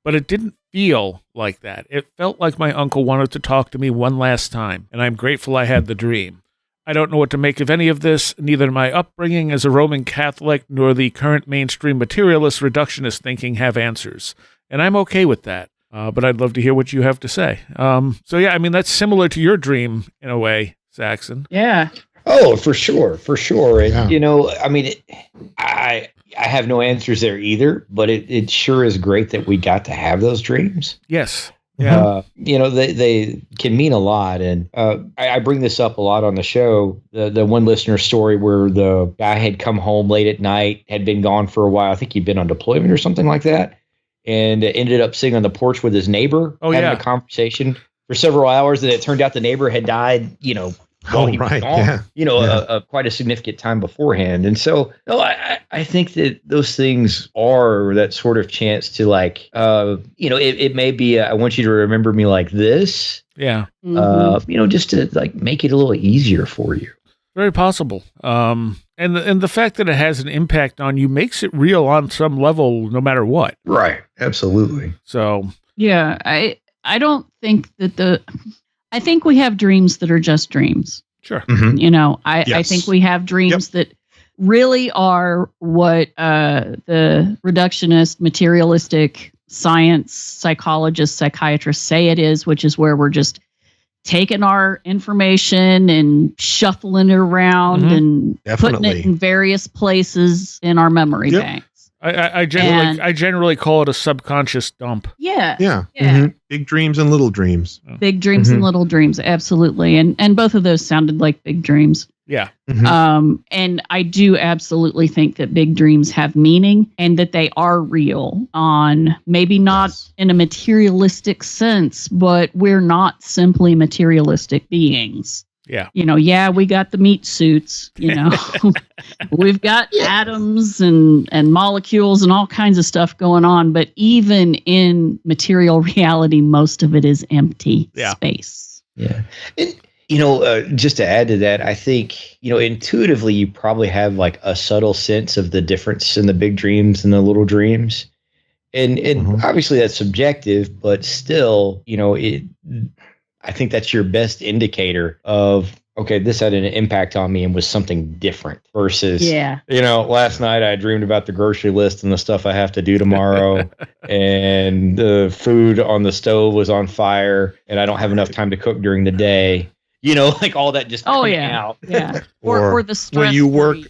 but it didn't feel like that. It felt like my uncle wanted to talk to me one last time, and I'm grateful I had the dream. I don't know what to make of any of this. Neither my upbringing as a Roman Catholic nor the current mainstream materialist reductionist thinking have answers, and I'm okay with that. But I'd love to hear what you have to say. That's similar to your dream in a way, Saxon. Yeah. Oh, for sure. And, I have no answers there either, but it sure is great that we got to have those dreams. Yes. Yeah. They can mean a lot. And I bring this up a lot on the show. The one listener story where the guy had come home late at night, had been gone for a while. I think he'd been on deployment or something like that. And ended up sitting on the porch with his neighbor, having a conversation for several hours. And it turned out the neighbor had died, while he was right. gone, Yeah. you know, Yeah. quite a significant time beforehand. And so, no, I think that those things are that sort of chance to like, you know, it may be, I want you to remember me like this, Yeah. Mhm. you know, just to like make it a little easier for you. Very possible. And the fact that it has an impact on you makes it real on some level, no matter what. Right. Absolutely. So Yeah, I don't think that I think we have dreams that are just dreams. sure. Mhm. You know, I Yes. think we have dreams that really are what the reductionist, materialistic science psychologists, psychiatrists say it is, which is where we're just taking our information and shuffling it around Mhm. and putting Definitely. it in various places in our memory Yep. banks. I And- generally call it a subconscious dump. Yeah. Yeah. Yeah. Mhm. Big dreams and little dreams. Big dreams and little dreams, absolutely. And both of those sounded like big dreams. Yeah. Mhm. And I do absolutely think that big dreams have meaning and that they are real on maybe not Yes. in a materialistic sense, but we're not simply materialistic beings. Yeah. You know, yeah, we got the meat suits, you know, we've got atoms and molecules and all kinds of stuff going on. But even in material reality, most of it is empty space. Yeah. And, you know, just to add to that, I think, you know, intuitively, you probably have like a subtle sense of the difference in the big dreams and the little dreams. And obviously that's subjective, but still, you know, I think that's your best indicator of, okay, this had an impact on me and was something different versus, Yeah. you know, last night I dreamed about the grocery list and the stuff I have to do tomorrow and the food on the stove was on fire and I don't have enough time to cook during the day. You know, like all that just Oh, coming yeah. out. Yeah. Or Or the stress. when you work free.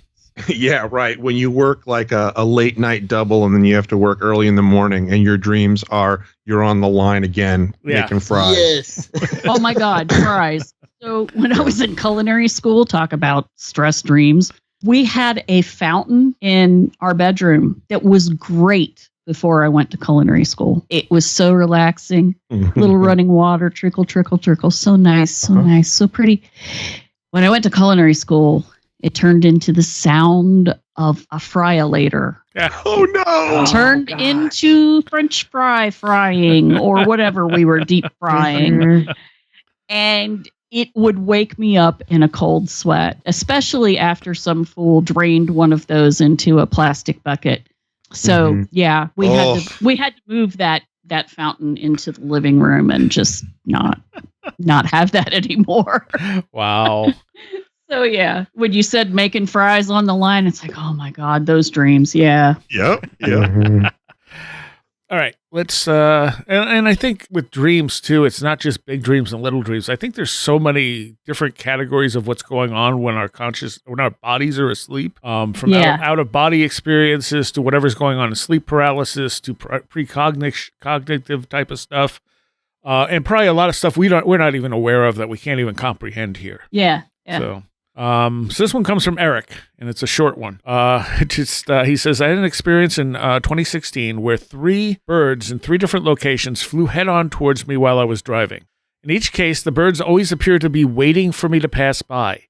Yeah, right. When you work like a late night double and then you have to work early in the morning and your dreams are you're on the line again making fries. Yes. Oh my God, fries. So when I was in culinary school, talk about stress dreams, we had a fountain in our bedroom that was great before I went to culinary school. It was so relaxing, little running water, trickle, trickle, trickle. So nice, so nice, so pretty. When I went to culinary school, it turned into the sound of a fryolator. Oh no! Turned into French fry frying or whatever we were deep frying. And it would wake me up in a cold sweat, especially after some fool drained one of those into a plastic bucket. So yeah, we had to move that fountain into the living room and just not have that anymore. Wow. So yeah, when you said making fries on the line, it's like, oh my God, those dreams. Yeah. Yep. All right, let's and I think with dreams too, it's not just big dreams and little dreams. I think there's so many different categories of what's going on when our bodies are asleep. From out of body experiences to whatever's going on in sleep paralysis to cognitive type of stuff. And probably a lot of stuff we're not even aware of that we can't even comprehend here. Yeah. So this one comes from Eric, and it's a short one. He says, I had an experience in 2016 where 3 birds in 3 different locations flew head-on towards me while I was driving. In each case, the birds always appeared to be waiting for me to pass by.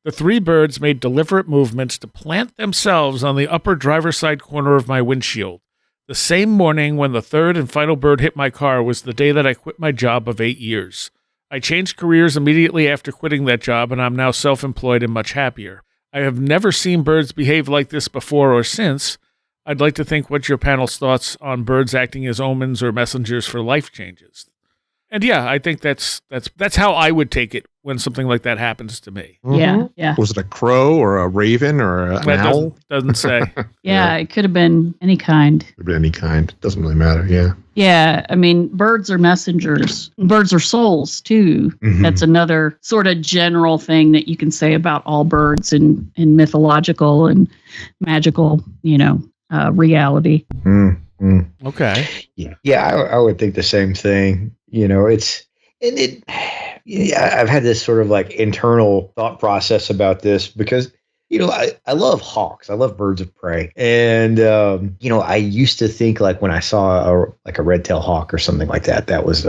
The 3 birds made deliberate movements to plant themselves on the upper driver's side corner of my windshield. The same morning when the 3rd and final bird hit my car was the day that I quit my job of 8 years. I changed careers immediately after quitting that job, and I'm now self-employed and much happier. I have never seen birds behave like this before or since. I'd like to think what's your panel's thoughts on birds acting as omens or messengers for life changes. And yeah, I think that's how I would take it when something like that happens to me. Yeah. Yeah. Was it a crow or a raven or an owl? Doesn't say. Yeah, it could have been any kind. Could be any kind. Doesn't really matter. Yeah. Yeah, I mean, birds are messengers. Birds are souls too. That's another sort of general thing that you can say about all birds in mythological and magical, reality. Okay. Yeah, I would think the same thing. I've had this sort of like internal thought process about this because, I love hawks. I love birds of prey. And, I used to think like when I saw a red-tailed hawk or something like that, that was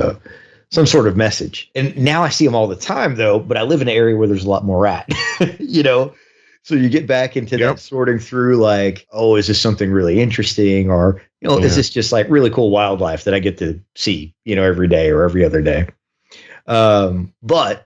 some sort of message. And now I see them all the time, though. But I live in an area where there's a lot more rat. You know. So you get back into that sorting through, like, oh, is this something really interesting, or is this just like really cool wildlife that I get to see, every day or every other day? But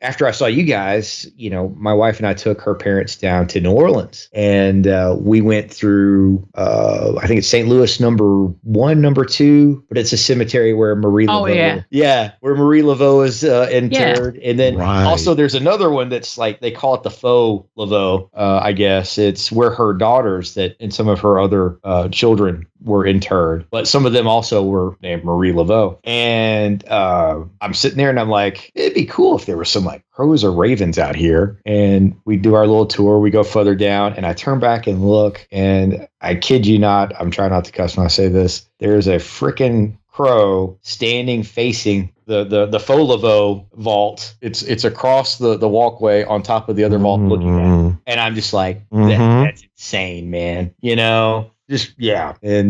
after I saw you guys, my wife and I took her parents down to New Orleans, and we went through, I think it's St. Louis number 1, number 2, but it's a cemetery where Marie Laveau, where Marie Laveau is interred. And then also there's another one that's like, they call it the faux Laveau, I guess. It's where her daughters and some of her other children were interred, but some of them also were named Marie Laveau. And I'm sitting there and I'm like, it'd be cool if there was some like crows or ravens out here. And we do our little tour, we go further down, and I turn back and look, and I kid you not, I'm trying not to cuss when I say this, there's a freaking crow standing facing the faux Laveau vault. It's across the walkway on top of the other vault looking at it. And I'm just like, that's insane, man. And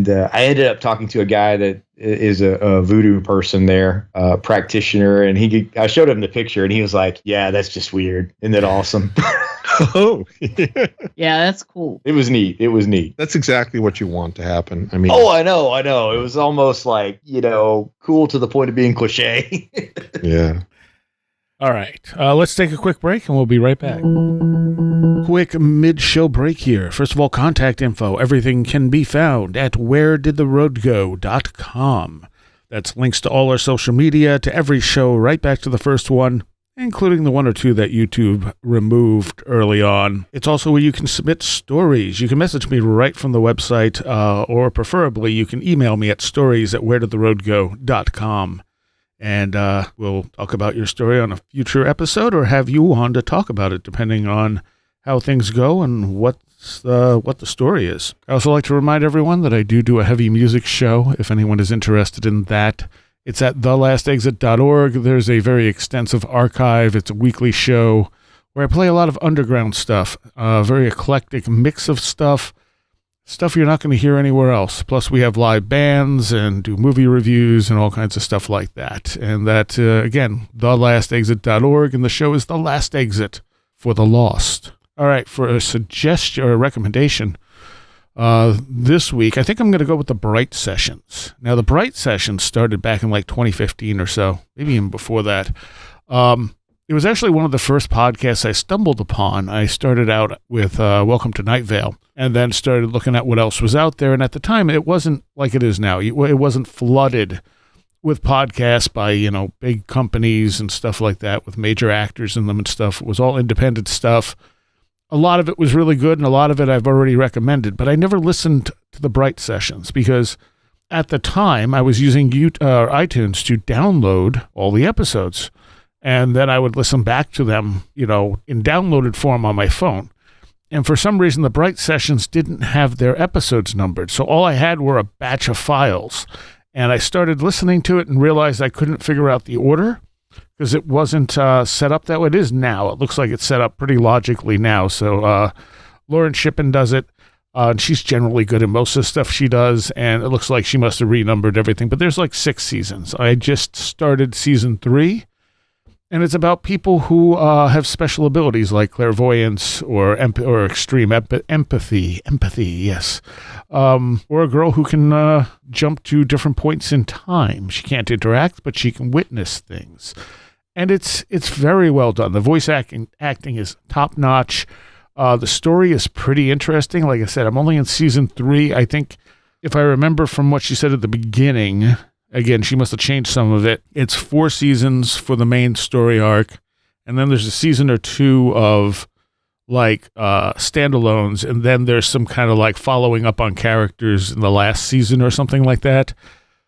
I ended up talking to a guy that is a voodoo person there, practitioner, and I showed him the picture, and he was like, "Yeah, that's just weird. Isn't that awesome?" Oh, yeah, that's cool. It was neat. That's exactly what you want to happen. I mean, I know. It was almost like cool to the point of being cliche. Yeah. All right, let's take a quick break, and we'll be right back. Quick mid-show break here. First of all, contact info. Everything can be found at wheredidtheroadgo.com. That's links to all our social media, to every show, right back to the first one, including the 1 or 2 that YouTube removed early on. It's also where you can submit stories. You can message me right from the website, or preferably you can email me at stories@wheredidtheroadgo.com. And we'll talk about your story on a future episode, or have you on to talk about it, depending on how things go and what the story is. I also like to remind everyone that I do a heavy music show, if anyone is interested in that. It's at thelastexit.org. There's a very extensive archive. It's a weekly show where I play a lot of underground stuff, a very eclectic mix of stuff you're not going to hear anywhere else. Plus, we have live bands and do movie reviews and all kinds of stuff like that. And that, again, thelastexit.org, and the show is The Last Exit for the Lost. All right, for a suggestion or a recommendation, this week, I think I'm going to go with the Bright Sessions. Now, the Bright Sessions started back in like 2015 or so, maybe even before that. It was actually one of the first podcasts I stumbled upon. I started out with Welcome to Night Vale, and then started looking at what else was out there. And at the time, it wasn't like it is now. It wasn't flooded with podcasts by, big companies and stuff like that with major actors in them and stuff. It was all independent stuff. A lot of it was really good, and a lot of it I've already recommended. But I never listened to the Bright Sessions because at the time, I was using iTunes to download all the episodes. And then I would listen back to them, in downloaded form on my phone. And for some reason, the Bright Sessions didn't have their episodes numbered. So all I had were a batch of files. And I started listening to it and realized I couldn't figure out the order because it wasn't set up that way. It is now. It looks like it's set up pretty logically now. So Lauren Shippen does it. And she's generally good in most of the stuff she does. And it looks like she must have renumbered everything. But there's like 6 seasons. I just started season 3. And it's about people who have special abilities like clairvoyance or extreme empathy, yes. Or a girl who can jump to different points in time. She can't interact, but she can witness things. And it's very well done. The voice acting is top-notch. The story is pretty interesting. Like I said, I'm only in season 3. I think if I remember from what she said at the beginning... Again, she must have changed some of it. It's 4 seasons for the main story arc. And then there's a season or 2 of like standalones. And then there's some kind of like following up on characters in the last season or something like that.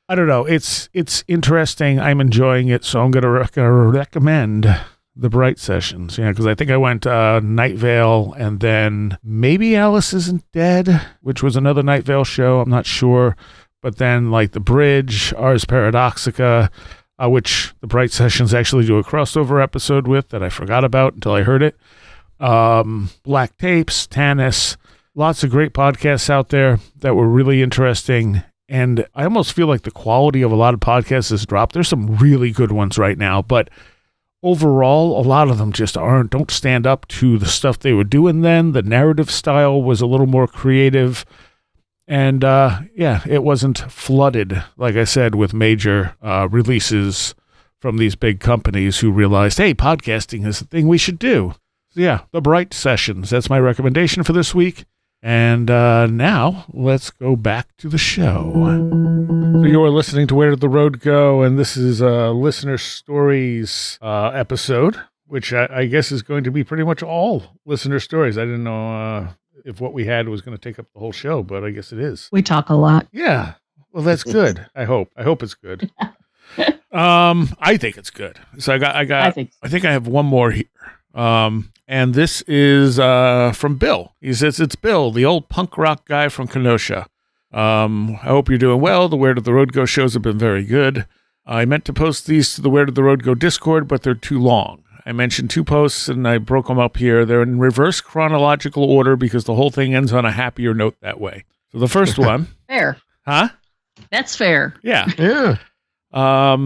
I don't know. It's interesting. I'm enjoying it. So I'm going to recommend the Bright Sessions. Yeah, because I think I went Night Vale and then maybe Alice Isn't Dead, which was another Night Vale show. I'm not sure. But then, like The Bridge, Ars Paradoxica, which the Bright Sessions actually do a crossover episode with that I forgot about until I heard it. Black Tapes, Tanis, lots of great podcasts out there that were really interesting. And I almost feel like the quality of a lot of podcasts has dropped. There's some really good ones right now, but overall, a lot of them just don't stand up to the stuff they were doing then. The narrative style was a little more creative. And it wasn't flooded, like I said, with major releases from these big companies who realized, hey, podcasting is the thing we should do. So yeah, the Bright Sessions. That's my recommendation for this week. And now let's go back to the show. So you are listening to Where Did the Road Go? And this is a listener stories episode, which I guess is going to be pretty much all listener stories. I didn't know if what we had was going to take up the whole show, but I guess it is. We talk a lot. Yeah. Well, that's good. I hope it's good. I think it's good. So I think I have one more here. And this is from Bill. He says, it's Bill, the old punk rock guy from Kenosha. I hope you're doing well. The Where Did the Road Go shows have been very good. I meant to post these to the Where Did the Road Go Discord, but they're too long. I mentioned 2 posts and I broke them up here. They're in reverse chronological order because the whole thing ends on a happier note that way. So the first one. Fair. Huh? That's fair. Yeah. Yeah.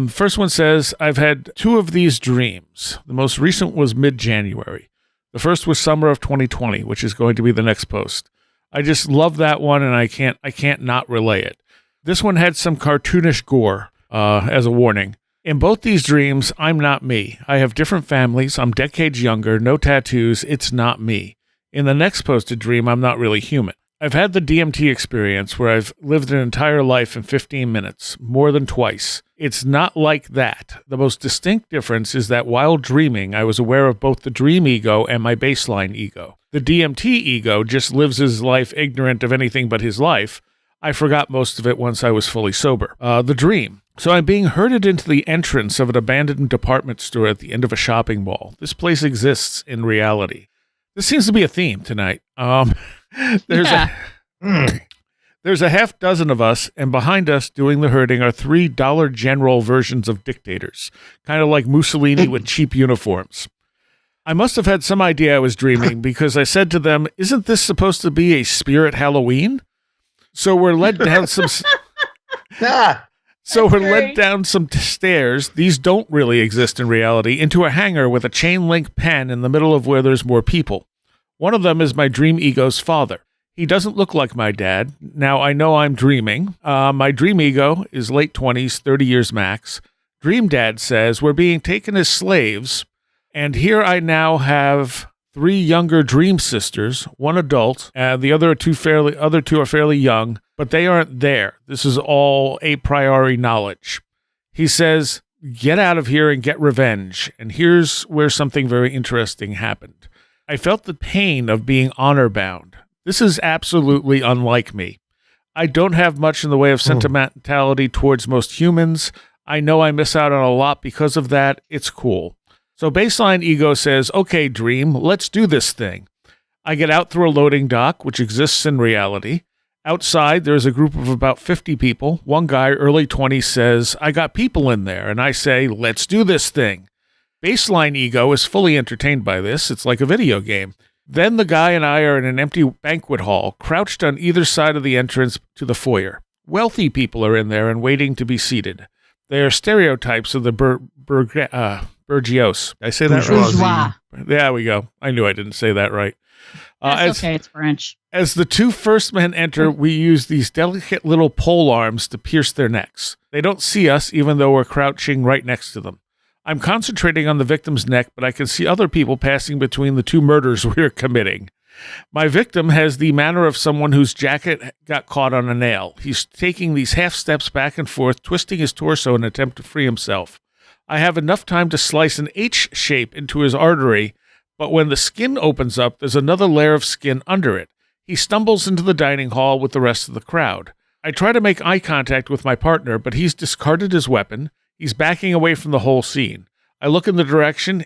First one says, I've had 2 of these dreams. The most recent was mid-January. The first was summer of 2020, which is going to be the next post. I just love that one, and I can't not relay it. This one had some cartoonish gore, as a warning. In both these dreams, I'm not me. I have different families. I'm decades younger, no tattoos. It's not me. In the next posted dream, I'm not really human. I've had the DMT experience where I've lived an entire life in 15 minutes, more than twice. It's not like that. The most distinct difference is that while dreaming, I was aware of both the dream ego and my baseline ego. The DMT ego just lives his life ignorant of anything but his life. I forgot most of it once I was fully sober. The dream. So I'm being herded into the entrance of an abandoned department store at the end of a shopping mall. This place exists in reality. This seems to be a theme tonight. There's a half dozen of us, and behind us doing the herding are 3 Dollar General versions of dictators, kind of like Mussolini with cheap uniforms. I must have had some idea I was dreaming because I said to them, isn't this supposed to be a spirit Halloween? So we're led down some... led down some stairs. These don't really exist in reality, into a hangar with a chain link pen in the middle of where there's more people. One of them is my dream ego's father. He doesn't look like my dad. Now, I know I'm dreaming. My dream ego is late 20s, 30 years max. Dream dad says we're being taken as slaves, and here I now have 3 younger dream sisters, 1 adult, the other 2 are fairly young, but they aren't there. This is all a priori knowledge. He says, get out of here and get revenge. And here's where something very interesting happened. I felt the pain of being honor-bound. This is absolutely unlike me. I don't have much in the way of sentimentality towards most humans. I know I miss out on a lot because of that. It's cool. So baseline ego says, okay, dream, let's do this thing. I get out through a loading dock, which exists in reality. Outside, there's a group of about 50 people. One guy, early 20s, says, I got people in there. And I say, let's do this thing. Baseline ego is fully entertained by this. It's like a video game. Then the guy and I are in an empty banquet hall, crouched on either side of the entrance to the foyer. Wealthy people are in there and waiting to be seated. They are stereotypes of the Burgios. Did I say that right? There we go. I knew I didn't say that right. That's okay, it's French. As the 2 first men enter, we use these delicate little pole arms to pierce their necks. They don't see us, even though we're crouching right next to them. I'm concentrating on the victim's neck, but I can see other people passing between the 2 murders we're committing. My victim has the manner of someone whose jacket got caught on a nail. He's taking these half steps back and forth, twisting his torso in an attempt to free himself. I have enough time to slice an H shape into his artery, but when the skin opens up, there's another layer of skin under it. He stumbles into the dining hall with the rest of the crowd. I try to make eye contact with my partner, but he's discarded his weapon. He's backing away from the whole scene. I look in the direction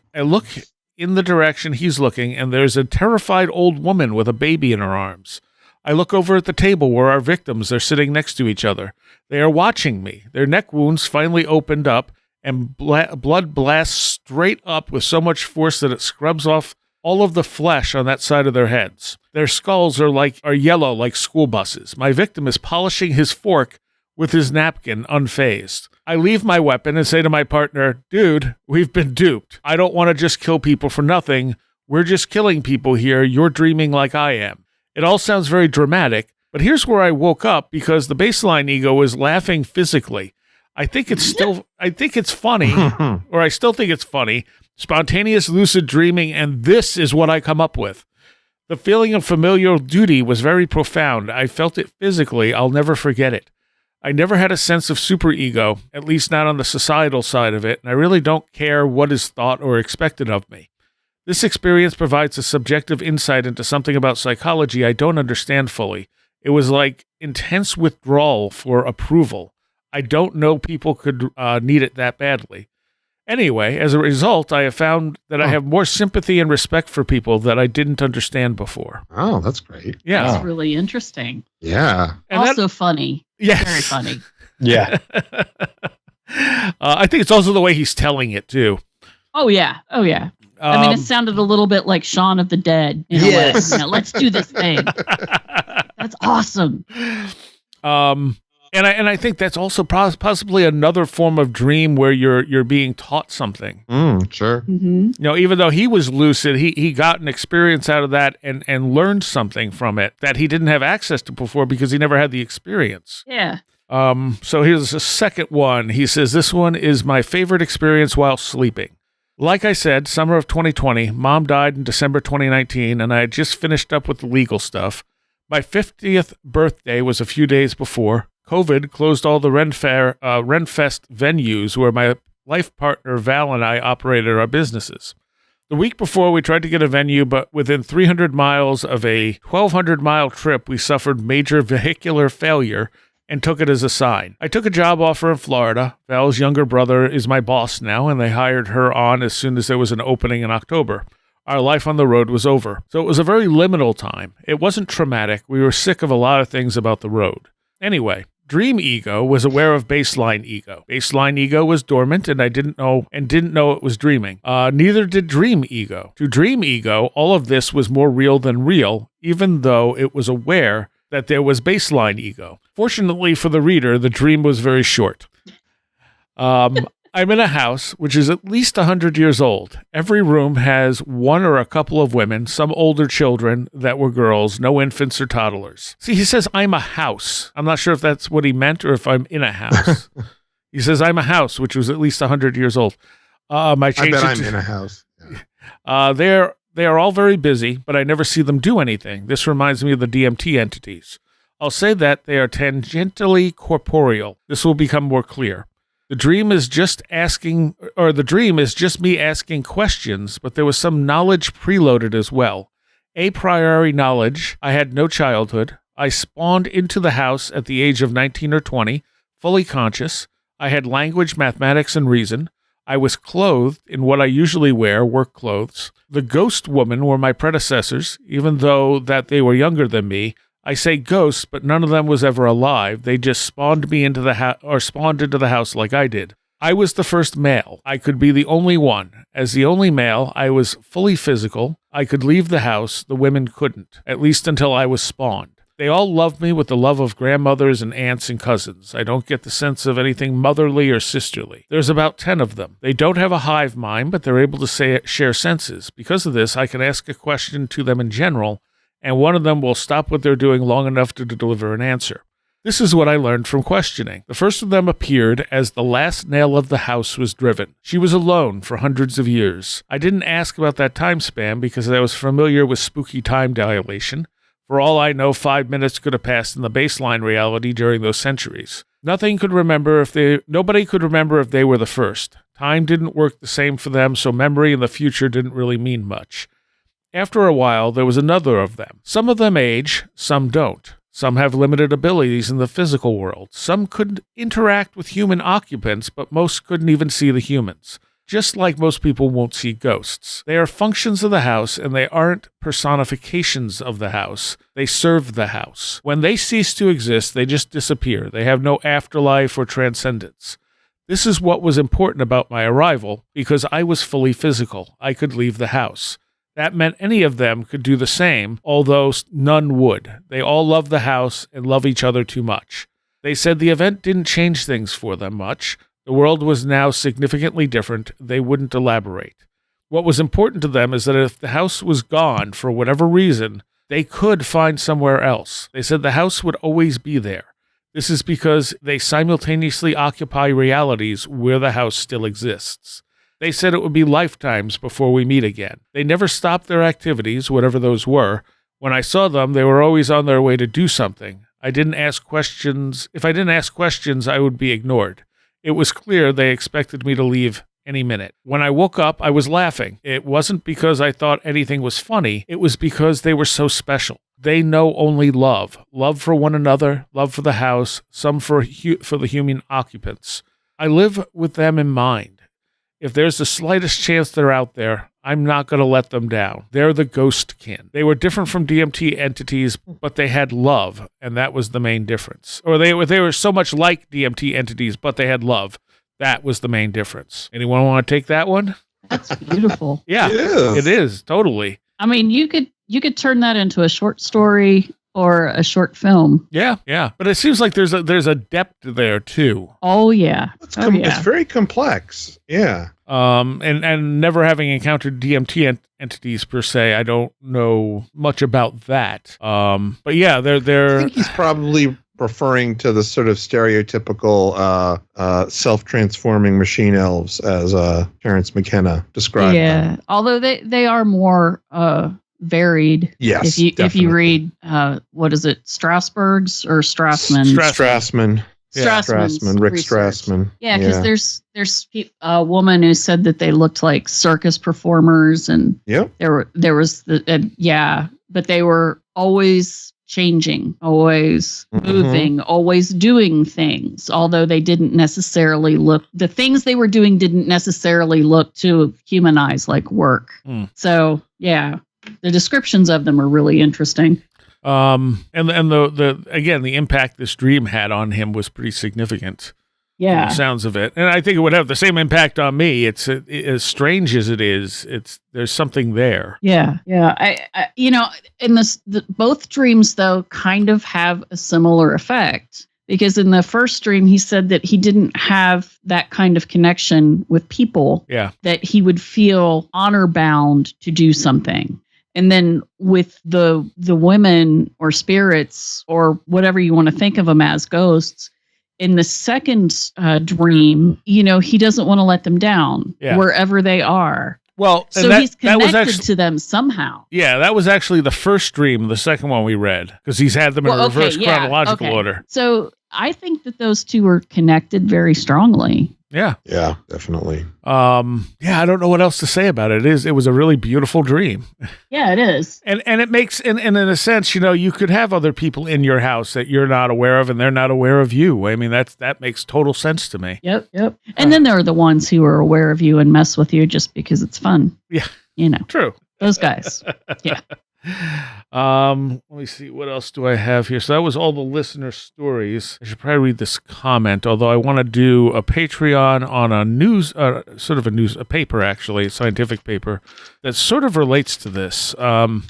he's looking, and there's a terrified old woman with a baby in her arms. I look over at the table where our victims are sitting next to each other. They are watching me. Their neck wounds finally opened up, and blood blasts straight up with so much force that it scrubs off all of the flesh on that side of their heads. Their skulls are yellow like school buses. My victim is polishing his fork with his napkin, unfazed. I leave my weapon and say to my partner, dude, we've been duped. I don't want to just kill people for nothing. We're just killing people here. You're dreaming like I am. It all sounds very dramatic, but here's where I woke up because the baseline ego was laughing physically. I think it's funny, or I still think it's funny, spontaneous lucid dreaming, and this is what I come up with. The feeling of familial duty was very profound. I felt it physically. I'll never forget it. I never had a sense of superego, at least not on the societal side of it, and I really don't care what is thought or expected of me. This experience provides a subjective insight into something about psychology I don't understand fully. It was like intense withdrawal for approval. I don't know people could need it that badly. Anyway, as a result, I have found that I have more sympathy and respect for people that I didn't understand before. Oh, that's great. Yeah. That's really interesting. Yeah. And also funny. Yes. Very funny. Yeah. I think it's also the way he's telling it, too. Oh, yeah. Oh, yeah. I mean, it sounded a little bit like Shaun of the Dead. In a way. You know, let's do this thing. That's awesome. And I think that's also possibly another form of dream where you're being taught something. Sure. Mm-hmm. You know, even though he was lucid, he got an experience out of that and learned something from it that he didn't have access to before because he never had the experience. Yeah. So here's a second one. He says, this one is my favorite experience while sleeping. Like I said, summer of 2020, Mom died in December 2019, and I had just finished up with the legal stuff. My 50th birthday was a few days before. COVID closed all the Renfest venues where my life partner Val and I operated our businesses. The week before, we tried to get a venue, but within 300 miles of a 1,200-mile trip, we suffered major vehicular failure and took it as a sign. I took a job offer in Florida. Val's younger brother is my boss now, and they hired her on as soon as there was an opening in October. Our life on the road was over. So it was a very liminal time. It wasn't traumatic. We were sick of a lot of things about the road. Anyway, dream ego was aware of baseline ego. Baseline ego was dormant, and I didn't know it was dreaming. Neither did dream ego. To dream ego, all of this was more real than real, even though it was aware that there was baseline ego. Fortunately for the reader, the dream was very short. I'm in a house which is at least 100 years old. Every room has one or a couple of women, some older children that were girls, no infants or toddlers. See, he says, I'm a house. I'm not sure if that's what he meant or if I'm in a house. He says, I'm a house, which was at least 100 years old. I bet I'm in a house. Yeah. They are all very busy, but I never see them do anything. This reminds me of the DMT entities. I'll say that they are tangentially corporeal. This will become more clear. The dream is just me asking questions, but there was some knowledge preloaded as well. A priori knowledge. I had no childhood. I spawned into the house at the age of 19 or 20, fully conscious. I had language, mathematics, and reason. I was clothed in what I usually wear, work clothes. The ghost women were my predecessors, even though that they were younger than me. I say ghosts, but none of them was ever alive. They just spawned into the house like I did. I was the first male. I could be the only one. As the only male, I was fully physical. I could leave the house. The women couldn't, at least until I was spawned. They all loved me with the love of grandmothers and aunts and cousins. I don't get the sense of anything motherly or sisterly. There's about 10 of them. They don't have a hive mind, but they're able to share senses. Because of this, I can ask a question to them in general, and one of them will stop what they're doing long enough to deliver an answer. This is what I learned from questioning. The first of them appeared as the last nail of the house was driven. She was alone for hundreds of years. I didn't ask about that time span because I was familiar with spooky time dilation. For all I know, 5 minutes could have passed in the baseline reality during those centuries. Nobody could remember if they were the first. Time didn't work the same for them, so memory in the future didn't really mean much. After a while, there was another of them. Some of them age, some don't. Some have limited abilities in the physical world. Some could interact with human occupants, but most couldn't even see the humans. Just like most people won't see ghosts. They are functions of the house, and they aren't personifications of the house. They serve the house. When they cease to exist, they just disappear. They have no afterlife or transcendence. This is what was important about my arrival, because I was fully physical. I could leave the house. That meant any of them could do the same, although none would. They all love the house and love each other too much. They said the event didn't change things for them much. The world was now significantly different. They wouldn't elaborate. What was important to them is that if the house was gone for whatever reason, they could find somewhere else. They said the house would always be there. This is because they simultaneously occupy realities where the house still exists. They said it would be lifetimes before we meet again. They never stopped their activities, whatever those were. When I saw them, they were always on their way to do something. I didn't ask questions. If I didn't ask questions, I would be ignored. It was clear they expected me to leave any minute. When I woke up, I was laughing. It wasn't because I thought anything was funny. It was because they were so special. They know only love. Love for one another, love for the house, some for the human occupants. I live with them in mind. If there's the slightest chance they're out there, I'm not going to let them down. They're the ghost kin. They were different from DMT entities, but they had love, and that was the main difference. Or they were so much like DMT entities, but they had love. That was the main difference. Anyone want to take that one? That's beautiful. Yeah, it is, totally. I mean, you could turn that into a short story or a short film. Yeah. But it seems like there's a depth there too. Oh yeah. It's very complex. Yeah. And never having encountered DMT entities per se, I don't know much about that. But yeah, they're. I think he's probably referring to the sort of stereotypical self-transforming machine elves as Terence McKenna described them. Although they are more varied. Yes, if you read what is it, Strasberg's or Strassman? Strassman. Rick Strassman. Yeah, because there's a woman who said that they looked like circus performers, and there was but they were always changing, always moving, always doing things, although they didn't necessarily look, the things they were doing didn't necessarily look to human eyes like work. So yeah, the descriptions of them are really interesting. And the again, the impact this dream had on him was pretty significant. Yeah, the sounds of it, and I think it would have the same impact on me. It's as strange as it is. There's something there. Yeah. I in both dreams though kind of have a similar effect, because in the first dream he said that he didn't have that kind of connection with people. Yeah, that he would feel honor bound to do something. And then with the women or spirits or whatever you want to think of them as, ghosts, in the second dream, he doesn't want to let them down wherever they are. Well, so he's connected to them somehow. Yeah, that was actually the first dream, the second one we read, because he's had them in reverse chronological order. So I think that those two are connected very strongly. Yeah, definitely. I don't know what else to say about it. It was a really beautiful dream. Yeah, it is. And it makes, and in a sense, you could have other people in your house that you're not aware of, and they're not aware of you. I mean, that makes total sense to me. Yep. And then there are the ones who are aware of you and mess with you just because it's fun. Yeah. True. Those guys. Yeah. Let me see, what else do I have here? So that was all the listener stories. I should probably read this comment, although I want to do a Patreon on a news, a paper actually, a scientific paper that sort of relates to this. So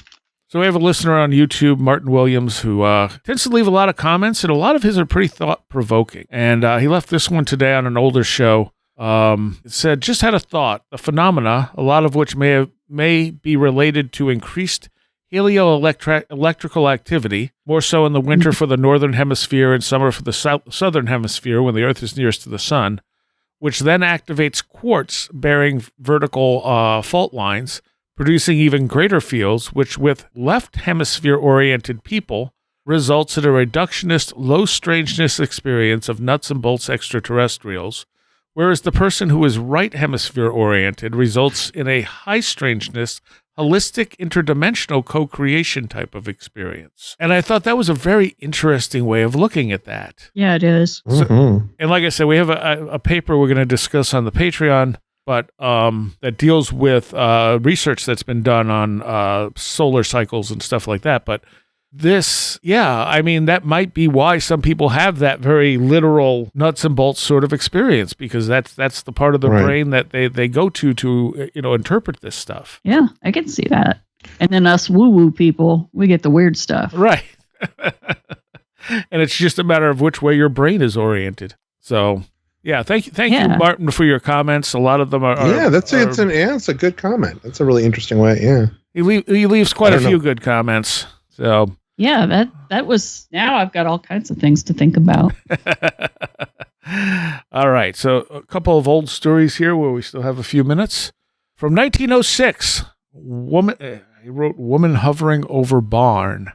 we have a listener on YouTube, Martin Williams, who tends to leave a lot of comments, and a lot of his are pretty thought-provoking. And he left this one today on an older show. It said, just had a thought, a phenomena, a lot of which may be related to increased helioelectrical activity, more so in the winter for the northern hemisphere and summer for the southern hemisphere when the Earth is nearest to the sun, which then activates quartz bearing vertical fault lines, producing even greater fields, which with left hemisphere-oriented people results in a reductionist, low strangeness experience of nuts and bolts extraterrestrials, whereas the person who is right hemisphere-oriented results in a high strangeness, holistic, interdimensional co-creation type of experience. And I thought that was a very interesting way of looking at that. Yeah, it is. So, and like I said, we have a paper we're going to discuss on the Patreon, but that deals with research that's been done on solar cycles and stuff like that. But this, that might be why some people have that very literal nuts and bolts sort of experience, because that's the part of the brain that they go to interpret this stuff. Yeah, I can see that. And then us woo-woo people, we get the weird stuff. Right. And it's just a matter of which way your brain is oriented. So, yeah, thank you, Martin, for your comments. A lot of them are it's a good comment. That's a really interesting way. Yeah, he leaves quite a few good comments. So yeah, that was. Now I've got all kinds of things to think about. All right, so a couple of old stories here where we still have a few minutes. From 1906, he wrote "Woman Hovering Over Barn."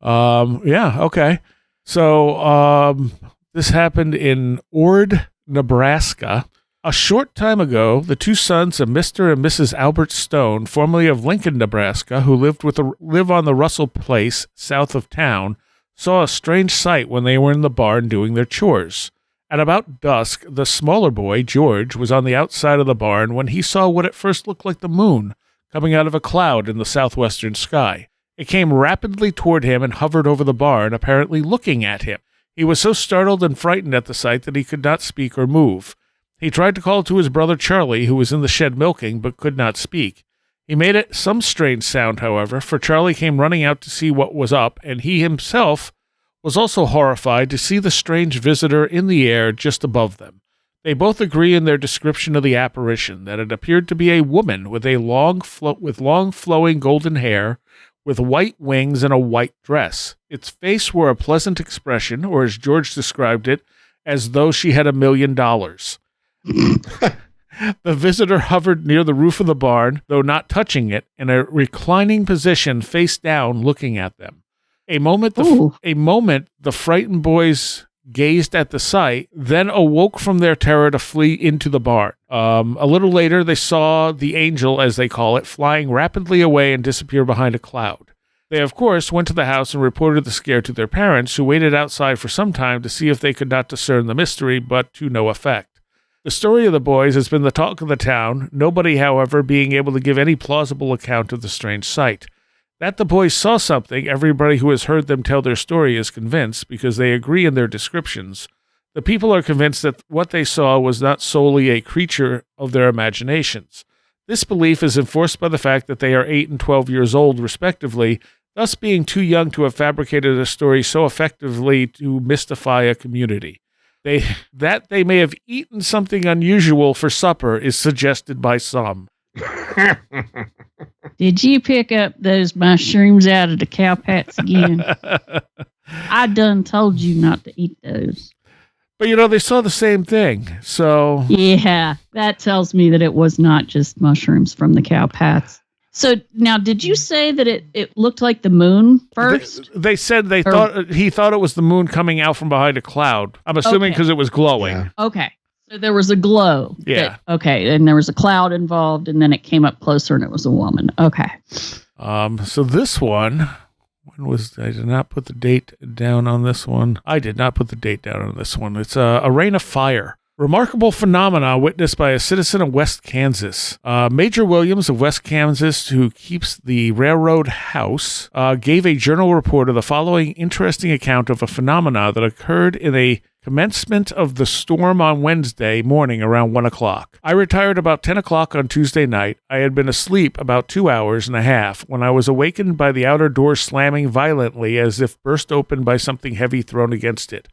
Okay. So this happened in Ord, Nebraska. A short time ago, the two sons of Mr. and Mrs. Albert Stone, formerly of Lincoln, Nebraska, who live on the Russell Place south of town, saw a strange sight when they were in the barn doing their chores. At about dusk, the smaller boy, George, was on the outside of the barn when he saw what at first looked like the moon coming out of a cloud in the southwestern sky. It came rapidly toward him and hovered over the barn, apparently looking at him. He was so startled and frightened at the sight that he could not speak or move. He tried to call to his brother Charlie, who was in the shed milking, but could not speak. He made it some strange sound, however, for Charlie came running out to see what was up, and he himself was also horrified to see the strange visitor in the air just above them. They both agree in their description of the apparition, that it appeared to be a woman with long flowing golden hair, with white wings and a white dress. Its face wore a pleasant expression, or as George described it, as though she had $1 million. The visitor hovered near the roof of the barn, though not touching it, in a reclining position face down looking at them. A moment, the frightened boys gazed at the sight, then awoke from their terror to flee into the barn. A little later, they saw the angel, as they call it, flying rapidly away and disappear behind a cloud. They, of course, went to the house and reported the scare to their parents, who waited outside for some time to see if they could not discern the mystery, but to no effect. The story of the boys has been the talk of the town, nobody, however, being able to give any plausible account of the strange sight. That the boys saw something, everybody who has heard them tell their story is convinced, because they agree in their descriptions. The people are convinced that what they saw was not solely a creature of their imaginations. This belief is enforced by the fact that they are 8 and 12 years old, respectively, thus being too young to have fabricated a story so effectively to mystify a community. That they may have eaten something unusual for supper is suggested by some. Did you pick up those mushrooms out of the cow pats again? I done told you not to eat those. But, they saw the same thing, so... Yeah, that tells me that it was not just mushrooms from the cow pats. So, now, did you say that it looked like the moon first? They said he thought it was the moon coming out from behind a cloud. I'm assuming because it was glowing. Yeah. Okay. So there was a glow. Yeah. And there was a cloud involved, and then it came up closer, and it was a woman. Okay. So this one, I did not put the date down on this one. It's a rain of fire. Remarkable phenomena witnessed by a citizen of West Kansas. Major Williams of West Kansas, who keeps the railroad house, gave a journal reporter the following interesting account of a phenomena that occurred in a commencement of the storm on Wednesday morning around 1 o'clock. I retired about 10 o'clock on Tuesday night. I had been asleep about 2 hours and a half when I was awakened by the outer door slamming violently as if burst open by something heavy thrown against it.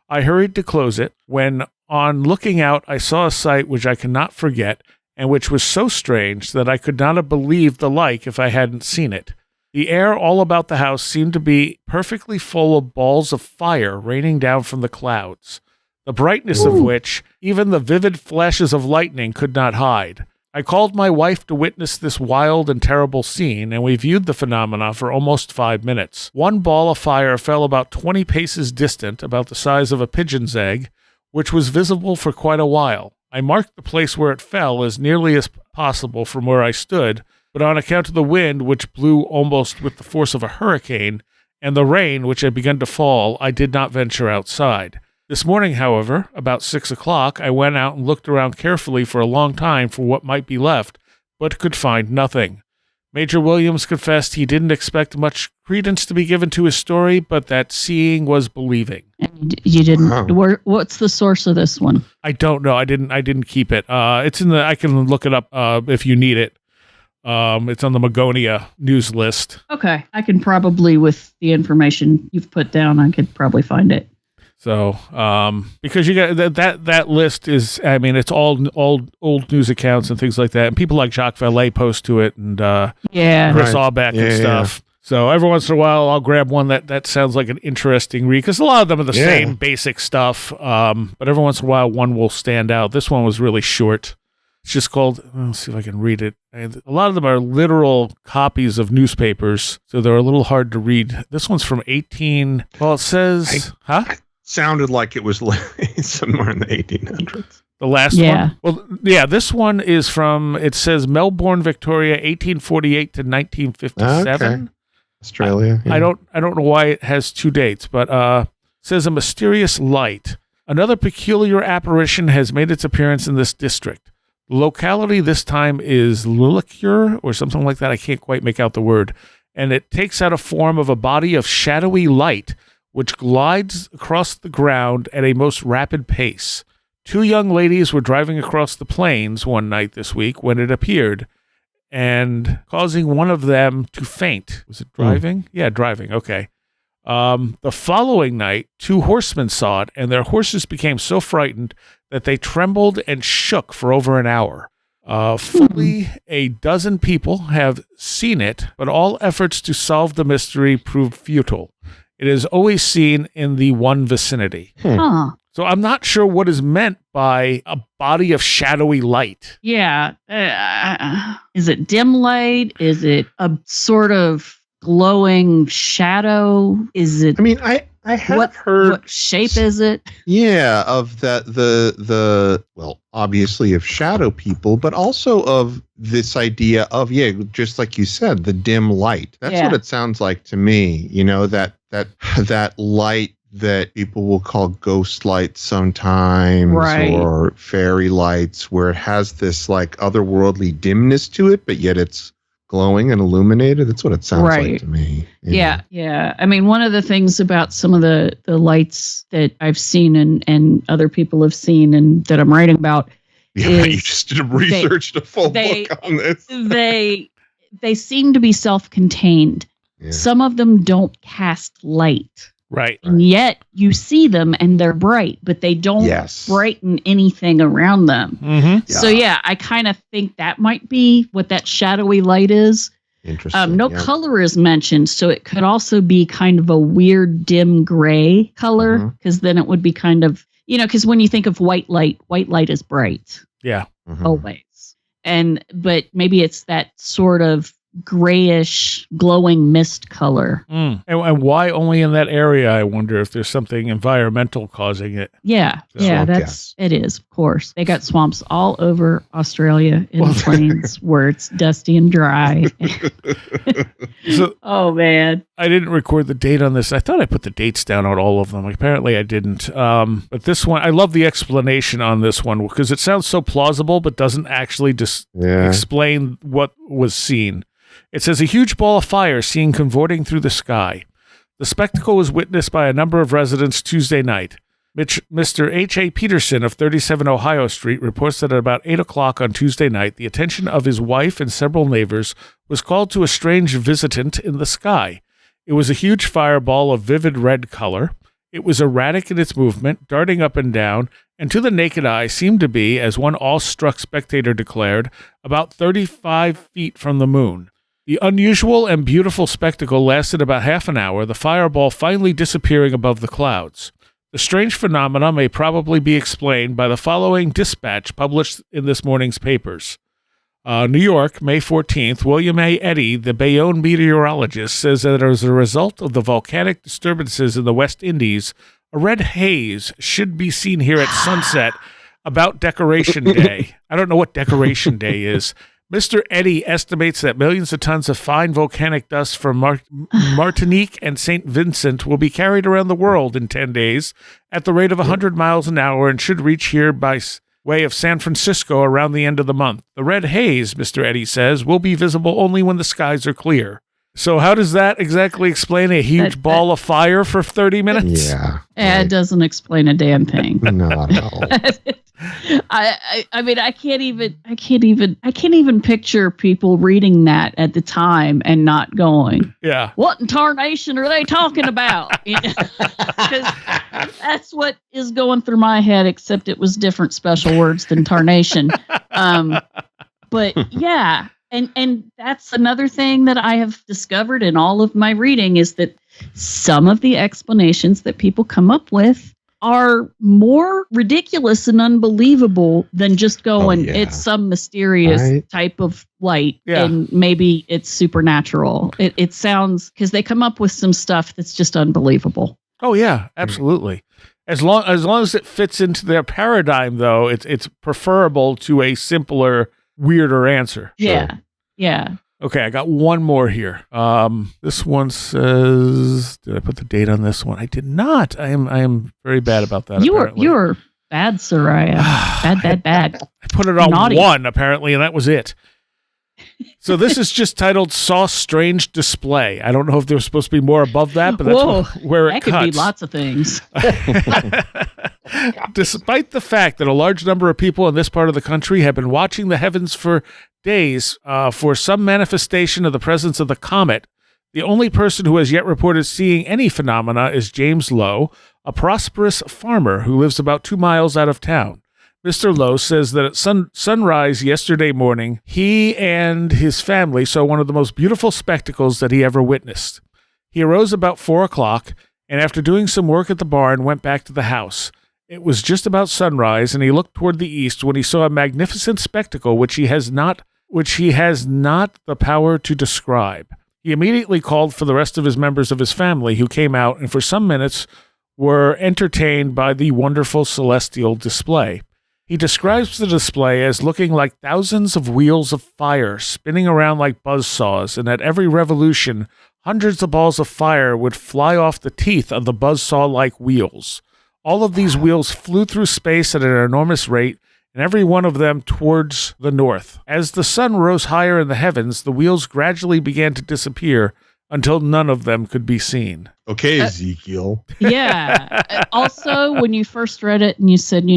I hurried to close it. When, on looking out, I saw a sight which I cannot forget, and which was so strange that I could not have believed the like if I hadn't seen it. The air all about the house seemed to be perfectly full of balls of fire raining down from the clouds, the brightness of which even the vivid flashes of lightning could not hide. I called my wife to witness this wild and terrible scene, and we viewed the phenomena for almost 5 minutes. One ball of fire fell about 20 paces distant, about the size of a pigeon's egg, which was visible for quite a while. I marked the place where it fell as nearly as possible from where I stood, but on account of the wind, which blew almost with the force of a hurricane, and the rain, which had begun to fall, I did not venture outside. This morning, however, about 6 o'clock, I went out and looked around carefully for a long time for what might be left, but could find nothing. Major Williams confessed he didn't expect much credence to be given to his story, but that seeing was believing. And you didn't. What's the source of this one? I don't know. I didn't keep it. It's in the. I can look it up if you need it. It's on the Magonia news list. Okay. I can probably, with the information you've put down, I could probably find it. So, because you got that list is, I mean, it's all old news accounts and things like that, and people like Jacques Vallée post to it, and Chris Auerbach and stuff. So every once in a while, I'll grab one that sounds like an interesting read, because a lot of them are the same basic stuff. But every once in a while, one will stand out. This one was really short. It's just called, let's see if I can read it. And a lot of them are literal copies of newspapers, so they're a little hard to read. This one's from it says, Sounded like it was somewhere in the 1800s. The last one? Well, yeah, this one is from, it says Melbourne, Victoria, 1848 to 1957. Okay. Australia. I don't know why it has two dates, but it says a mysterious light. Another peculiar apparition has made its appearance in this district. The locality this time is Lulicure or something like that. I can't quite make out the word. And it takes out a form of a body of shadowy light, which glides across the ground at a most rapid pace. Two young ladies were driving across the plains one night this week when it appeared, and causing one of them to faint. Was it driving? Yeah, driving. Okay. The following night, two horsemen saw it, and their horses became so frightened that they trembled and shook for over an hour. Fully a dozen people have seen it, but all efforts to solve the mystery proved futile. It is always seen in the one vicinity. So I'm not sure what is meant by a body of shadowy light. Yeah. Is it dim light? Is it a sort of glowing shadow? Is it? I mean, I have heard. What shape is it? Yeah, of the obviously of shadow people, but also of this idea of just like you said, the dim light. That's what it sounds like to me. You know, that light that people will call ghost light sometimes, or fairy lights, where it has this like otherworldly dimness to it, but yet it's glowing and illuminated. That's what it sounds like to me. Yeah. I mean, one of the things about some of the lights that I've seen and other people have seen and that I'm writing about is you just did a full book on this. They seem to be self-contained. Yeah. Some of them don't cast light. Right. And yet you see them and they're bright, but they don't brighten anything around them. Mm-hmm. So I kind of think that might be what that shadowy light is. Interesting. No color is mentioned, so it could also be kind of a weird dim gray color, because then it would be kind of, because when you think of white light is bright. Yeah. Mm-hmm. Always. But maybe it's that sort of grayish glowing mist color. And why only in that area? I wonder if there's something environmental causing it. It is, of course. They got swamps all over Australia in the plains where it's dusty and dry. Oh man, I didn't record the date on this. I thought I put the dates down on all of them. Apparently I didn't. But this one, I love the explanation on this one because it sounds so plausible but doesn't actually just explain what was seen. It says a huge ball of fire seen convorting through the sky. The spectacle was witnessed by a number of residents Tuesday night. Mr. H.A. Peterson of 37 Ohio Street reports that at about 8 o'clock on Tuesday night, the attention of his wife and several neighbors was called to a strange visitant in the sky. It was a huge fireball of vivid red color. It was erratic in its movement, darting up and down, and to the naked eye seemed to be, as one awestruck spectator declared, about 35 feet from the moon. The unusual and beautiful spectacle lasted about half an hour, the fireball finally disappearing above the clouds. The strange phenomena may probably be explained by the following dispatch published in this morning's papers. New York, May 14th, William A. Eddy, the Bayonne meteorologist, says that as a result of the volcanic disturbances in the West Indies, a red haze should be seen here at sunset about Decoration Day. I don't know what Decoration Day is. Mr. Eddy estimates that millions of tons of fine volcanic dust from Martinique and St. Vincent will be carried around the world in 10 days at the rate of 100 miles an hour and should reach here by way of San Francisco around the end of the month. The red haze, Mr. Eddy says, will be visible only when the skies are clear. So how does that exactly explain a huge ball of fire for 30 minutes? Yeah. It doesn't explain a damn thing. Not at all. I mean, I can't even picture people reading that at the time and not going, Yeah. what in tarnation are they talking about? Because that's what is going through my head, except it was different special words than tarnation. But yeah, and that's another thing that I have discovered in all of my reading is that some of the explanations that people come up with are more ridiculous and unbelievable than just going, it's some mysterious type of light and maybe it's supernatural. It sounds, because they come up with some stuff that's just unbelievable. Oh yeah, absolutely. As long as it fits into their paradigm, though, it's preferable to a simpler, weirder answer. Yeah. Yeah. Okay, I got one more here. This one says, did I put the date on this one? I did not. I am very bad about that. You were bad, Seriah. bad. I put it on Naughty. one apparently, and that was it. So this is just titled "Saw Strange Display." I don't know if there was supposed to be more above that, but that's where it cuts. That could be lots of things. Despite the fact that a large number of people in this part of the country have been watching the heavens for days for some manifestation of the presence of the comet, the only person who has yet reported seeing any phenomena is James Lowe, a prosperous farmer who lives about 2 miles out of town. Mr. Lowe says that at sunrise yesterday morning, he and his family saw one of the most beautiful spectacles that he ever witnessed. He arose about 4 o'clock, and after doing some work at the barn, went back to the house. It was just about sunrise, and he looked toward the east when he saw a magnificent spectacle which he has not the power to describe. He immediately called for the rest of his members of his family, who came out and for some minutes were entertained by the wonderful celestial display. He describes the display as looking like thousands of wheels of fire spinning around like buzzsaws, and at every revolution, hundreds of balls of fire would fly off the teeth of the buzzsaw-like wheels. All of these wheels flew through space at an enormous rate, and every one of them towards the north. As the sun rose higher in the heavens, the wheels gradually began to disappear until none of them could be seen. Okay, Ezekiel. Yeah. Also, when you first read it and you said,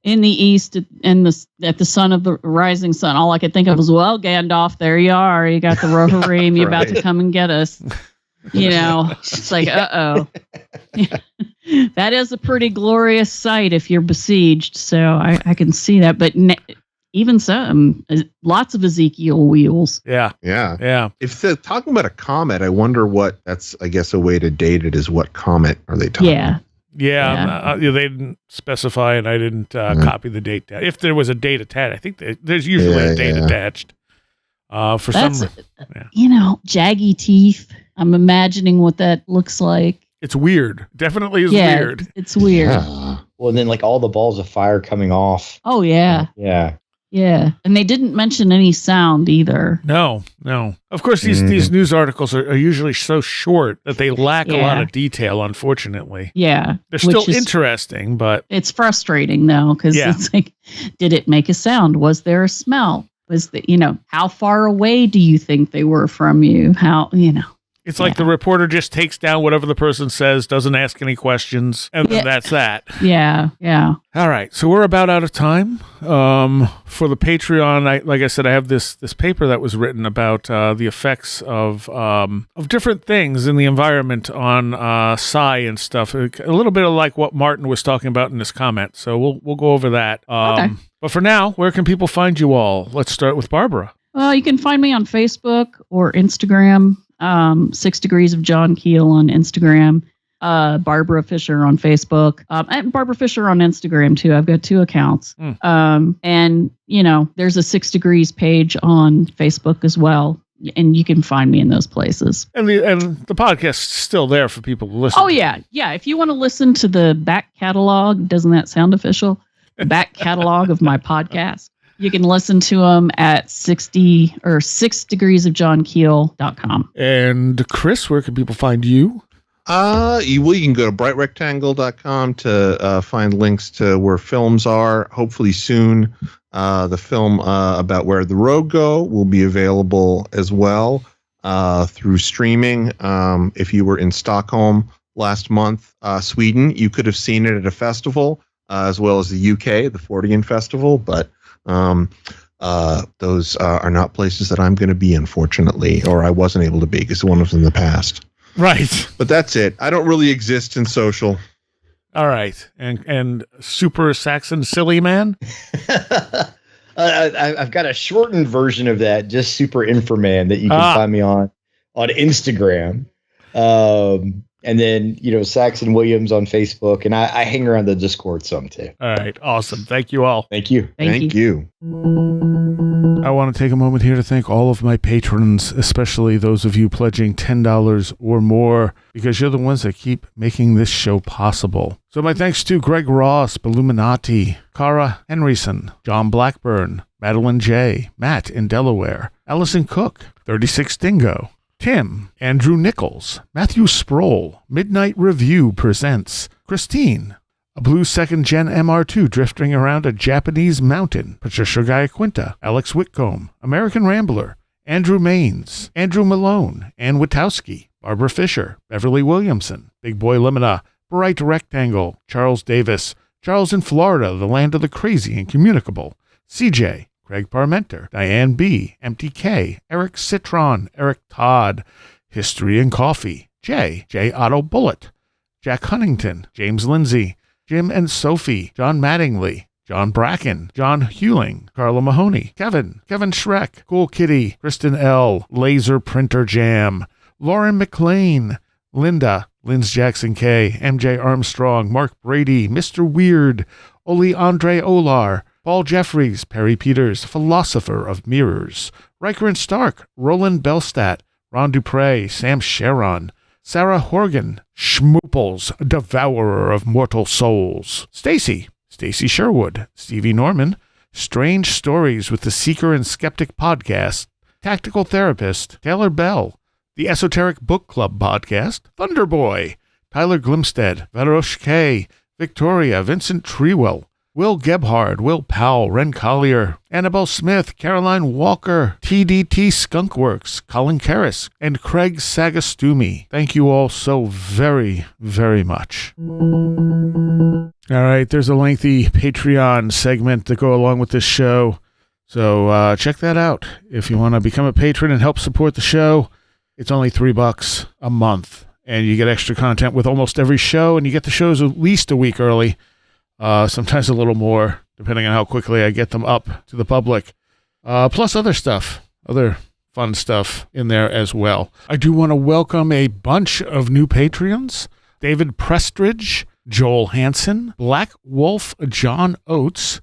in the east and at the sun of the rising sun, all I could think of was, well, Gandalf, there you are. You got the Rohirrim. You're about to come and get us. It's like, uh-oh. That is a pretty glorious sight if you're besieged. So I can see that. But even so, lots of Ezekiel wheels. Yeah. If they're talking about a comet, I wonder that's, I guess, a way to date it is what comet are they talking about? Yeah, they didn't specify, and I didn't copy the date. If there was a date attached, I think there's usually a date attached. Jaggy teeth. I'm imagining what that looks like. It's weird. Definitely is weird. It's weird. Yeah. Well, and then like all the balls of fire coming off. Oh, yeah. Yeah. Yeah. And they didn't mention any sound either. No. Of course, these news articles are usually so short that they lack a lot of detail, unfortunately. Yeah. They're still interesting, but... It's frustrating, though, because it's like, did it make a sound? Was there a smell? Was how far away do you think they were from you? It's like the reporter just takes down whatever the person says, doesn't ask any questions, and then that's that. Yeah. All right, so we're about out of time. For the Patreon, like I said, I have this paper that was written about the effects of different things in the environment on psi and stuff. A little bit of like what Martin was talking about in his comment. So we'll go over that. Okay. But for now, where can people find you all? Let's start with Barbara. You can find me on Facebook or Instagram. 6 Degrees of John Keel on Instagram, Barbara Fisher on Facebook, and Barbara Fisher on Instagram too. I've got 2 accounts. And there's a 6 Degrees page on Facebook as well. And you can find me in those places. And the podcast's still there for people to listen. Oh yeah. If you want to listen to the back catalog, doesn't that sound official? The back catalog of my podcast. You can listen to them at 6degreesofjohnkeel.com. And Chris, where can people find you? You can go to brightrectangle.com to find links to where films are. Hopefully soon, the film about Where the Road Go will be available as well. through streaming. If you were in Stockholm last month, Sweden, you could have seen it at a festival, as well as the UK, the Fortean Festival. But those are not places that I'm going to be, unfortunately, or I wasn't able to be because one was in the past. Right. But that's it. I don't really exist in social. All right. And Super Saxon Silly Man? I've got a shortened version of that, just Super Inframan, that you can find me on Instagram. And then, Saxon Williams on Facebook, and I hang around the Discord some too. All right. Awesome. Thank you all. Thank you. Thank you. I want to take a moment here to thank all of my patrons, especially those of you pledging $10 or more, because you're the ones that keep making this show possible. So my thanks to Greg Ross, Illuminati, Cara Henryson, John Blackburn, Madeline J., Matt in Delaware, Allison Cook, 36 Dingo, Tim, Andrew Nichols, Matthew Sproul, Midnight Review Presents, Christine, a blue second-gen MR2 drifting around a Japanese mountain, Patricia Giaquinta, Alex Whitcomb, American Rambler, Andrew Maines, Andrew Malone, Ann Witowski, Barbara Fisher, Beverly Williamson, Big Boy Limina, Bright Rectangle, Charles Davis, Charles in Florida, the land of the crazy and communicable, CJ, Craig Parmenter, Diane B., MTK, Eric Citron, Eric Todd, History and Coffee, J. Otto Bullitt, Jack Huntington, James Lindsay, Jim and Sophie, John Mattingly, John Bracken, John Hewling, Carla Mahoney, Kevin Schreck, Cool Kitty, Kristen L., Laser Printer Jam, Lauren McLean, Linda, Linz Jackson K., MJ Armstrong, Mark Brady, Mr. Weird, Oli Andre Olar, Paul Jeffries, Perry Peters, Philosopher of Mirrors, Riker and Stark, Roland Bellstat, Ron Dupre, Sam Sharon, Sarah Horgan, Schmooples, Devourer of Mortal Souls, Stacy Sherwood, Stevie Norman, Strange Stories with the Seeker and Skeptic Podcast, Tactical Therapist, Taylor Bell, the Esoteric Book Club Podcast, Thunderboy, Tyler Glimstead, Varosh K., Victoria, Vincent Trewell, Will Gebhard, Will Powell, Ren Collier, Annabelle Smith, Caroline Walker, TDT Skunkworks, Colin Karras, and Craig Sagastumi. Thank you all so very, very much. All right, there's a lengthy Patreon segment to go along with this show, so check that out. If you want to become a patron and help support the show, it's only $3 a month, and you get extra content with almost every show, and you get the shows at least a week early. Sometimes a little more, depending on how quickly I get them up to the public. Plus other stuff, other fun stuff in there as well. I do want to welcome a bunch of new Patreons. David Prestridge, Joel Hansen, Black Wolf, John Oates,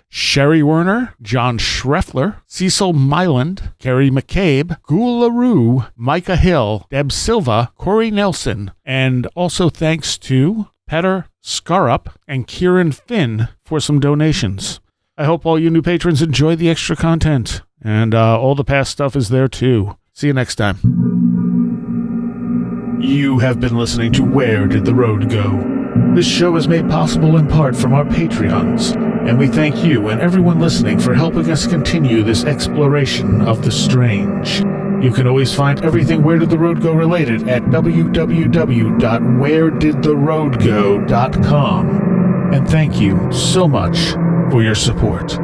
Sherry Werner, John Schreffler, Cecil Myland, Kerry McCabe, Goularoo, Micah Hill, Deb Silva, Corey Nelson, and also thanks to Petter Scarup and Kieran Finn for some donations. I hope all you new patrons enjoy the extra content, and all the past stuff is there too. See you next time. You have been listening to Where Did the Road Go? This show is made possible in part from our Patreons, and we thank you and everyone listening for helping us continue this exploration of the strange. You can always find everything Where Did the Road Go related at www.wheredidtheroadgo.com. And thank you so much for your support.